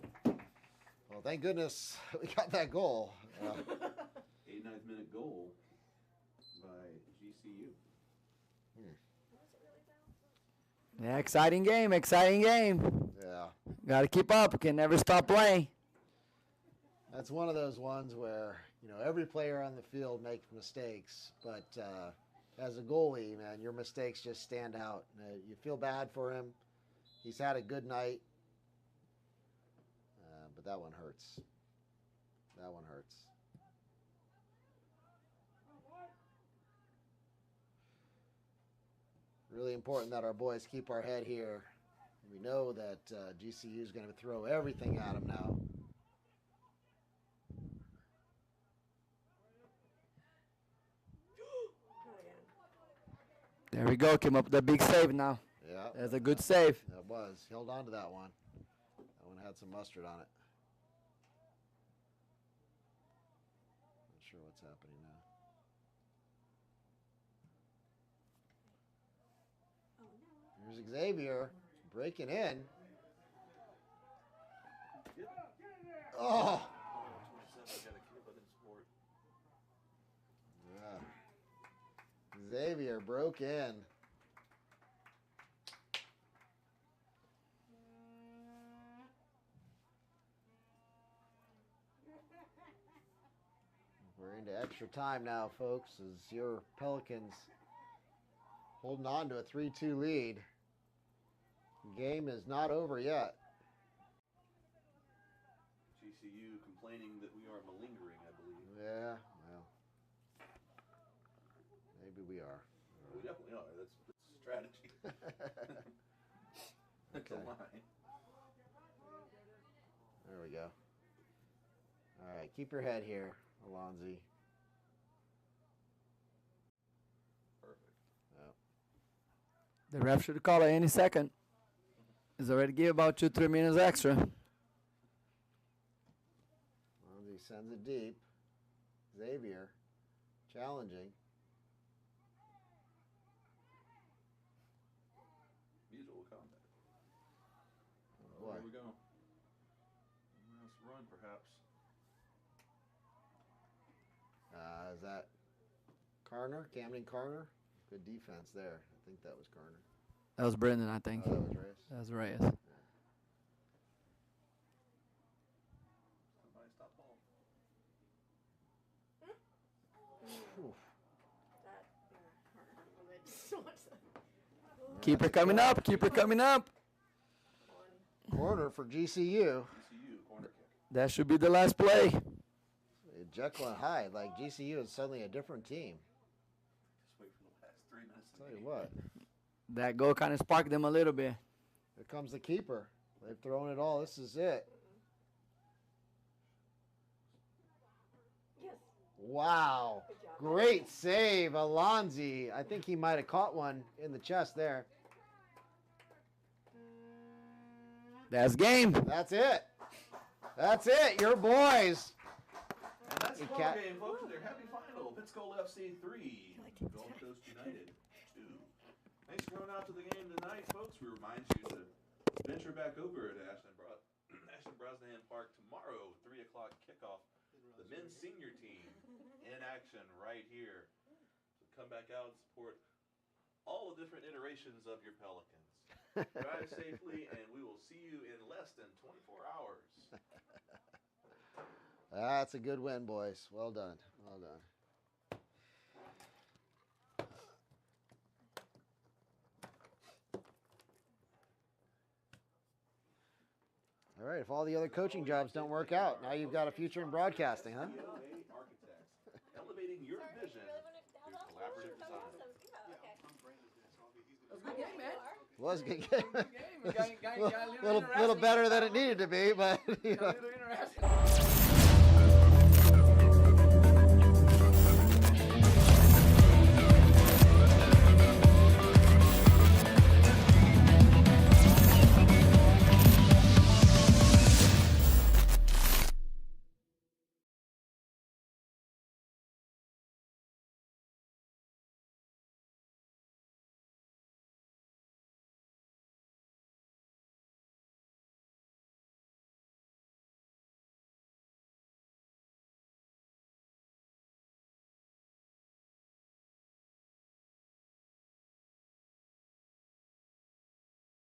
Well, thank goodness we got that goal. 89th minute goal by GCU. Yeah, exciting game. Yeah. Got to keep up. Can never stop playing. That's one of those ones where, every player on the field makes mistakes, but as a goalie, man, your mistakes just stand out. You feel bad for him. He's had a good night, but that one hurts. That one hurts. Really important that our boys keep our head here. We know that GCU is going to throw everything at them now. There we go. Came up with a big save now. Yeah. That's a good save. That was. Held on to that one. That one had some mustard on it. Not sure what's happening now. Here's Xavier breaking in. Oh! Yeah. Xavier broke in. We're into extra time now, folks, as your Pelicans holding on to a 3-2 lead. Game is not over yet. GCU complaining that we are malingering, I believe. Yeah, well, maybe we are. We definitely are. That's strategy. That's a line. There we go. All right, keep your head here, Alonzi. Perfect. Yep. The ref should call it any second. He's already give about 2-3 minutes extra. Alonzi sends it deep. Xavier challenging. Mutual combat. Oh, boy. Here we go. Last run, perhaps. Is that Carner? Camden Carner? Good defense there. I think that was Carner. That was Brendan, I think. Oh, that was Reyes. That was Reyes. Somebody stop ball. Oof. That hurt a little bit. So much. Keep her coming up. Keep her coming up. Corner for GCU. GCU, corner kick. That should be the last play. Jekyll and Hyde. Like GCU is suddenly a different team. Just wait for the last 3 minutes. Tell you what. That goal kind of sparked them a little bit. Here comes the keeper. They've thrown it all. This is it. Yes. Wow. Good job. Great save, Alonzi. I think he might have caught one in the chest there. That's game. That's it. That's it. Your boys. And that's the You ball can't- game, folks. Their happy final. Pensacola FC 3, Gold Coast United 2. Thanks for coming out to the game tonight, folks. We remind you to venture back over to Ashton Brosnaham Park tomorrow, 3 o'clock kickoff. The men's senior team in action right here. So come back out and support all the different iterations of your Pelicans. Drive safely, and we will see you in less than 24 hours. That's a good win, boys. Well done. Well done. All right, if all the other coaching jobs don't work out, now you've got a future in broadcasting, huh? Architects, elevating your vision through collaborative design. Was a good game. Little better than it needed to be, but you know.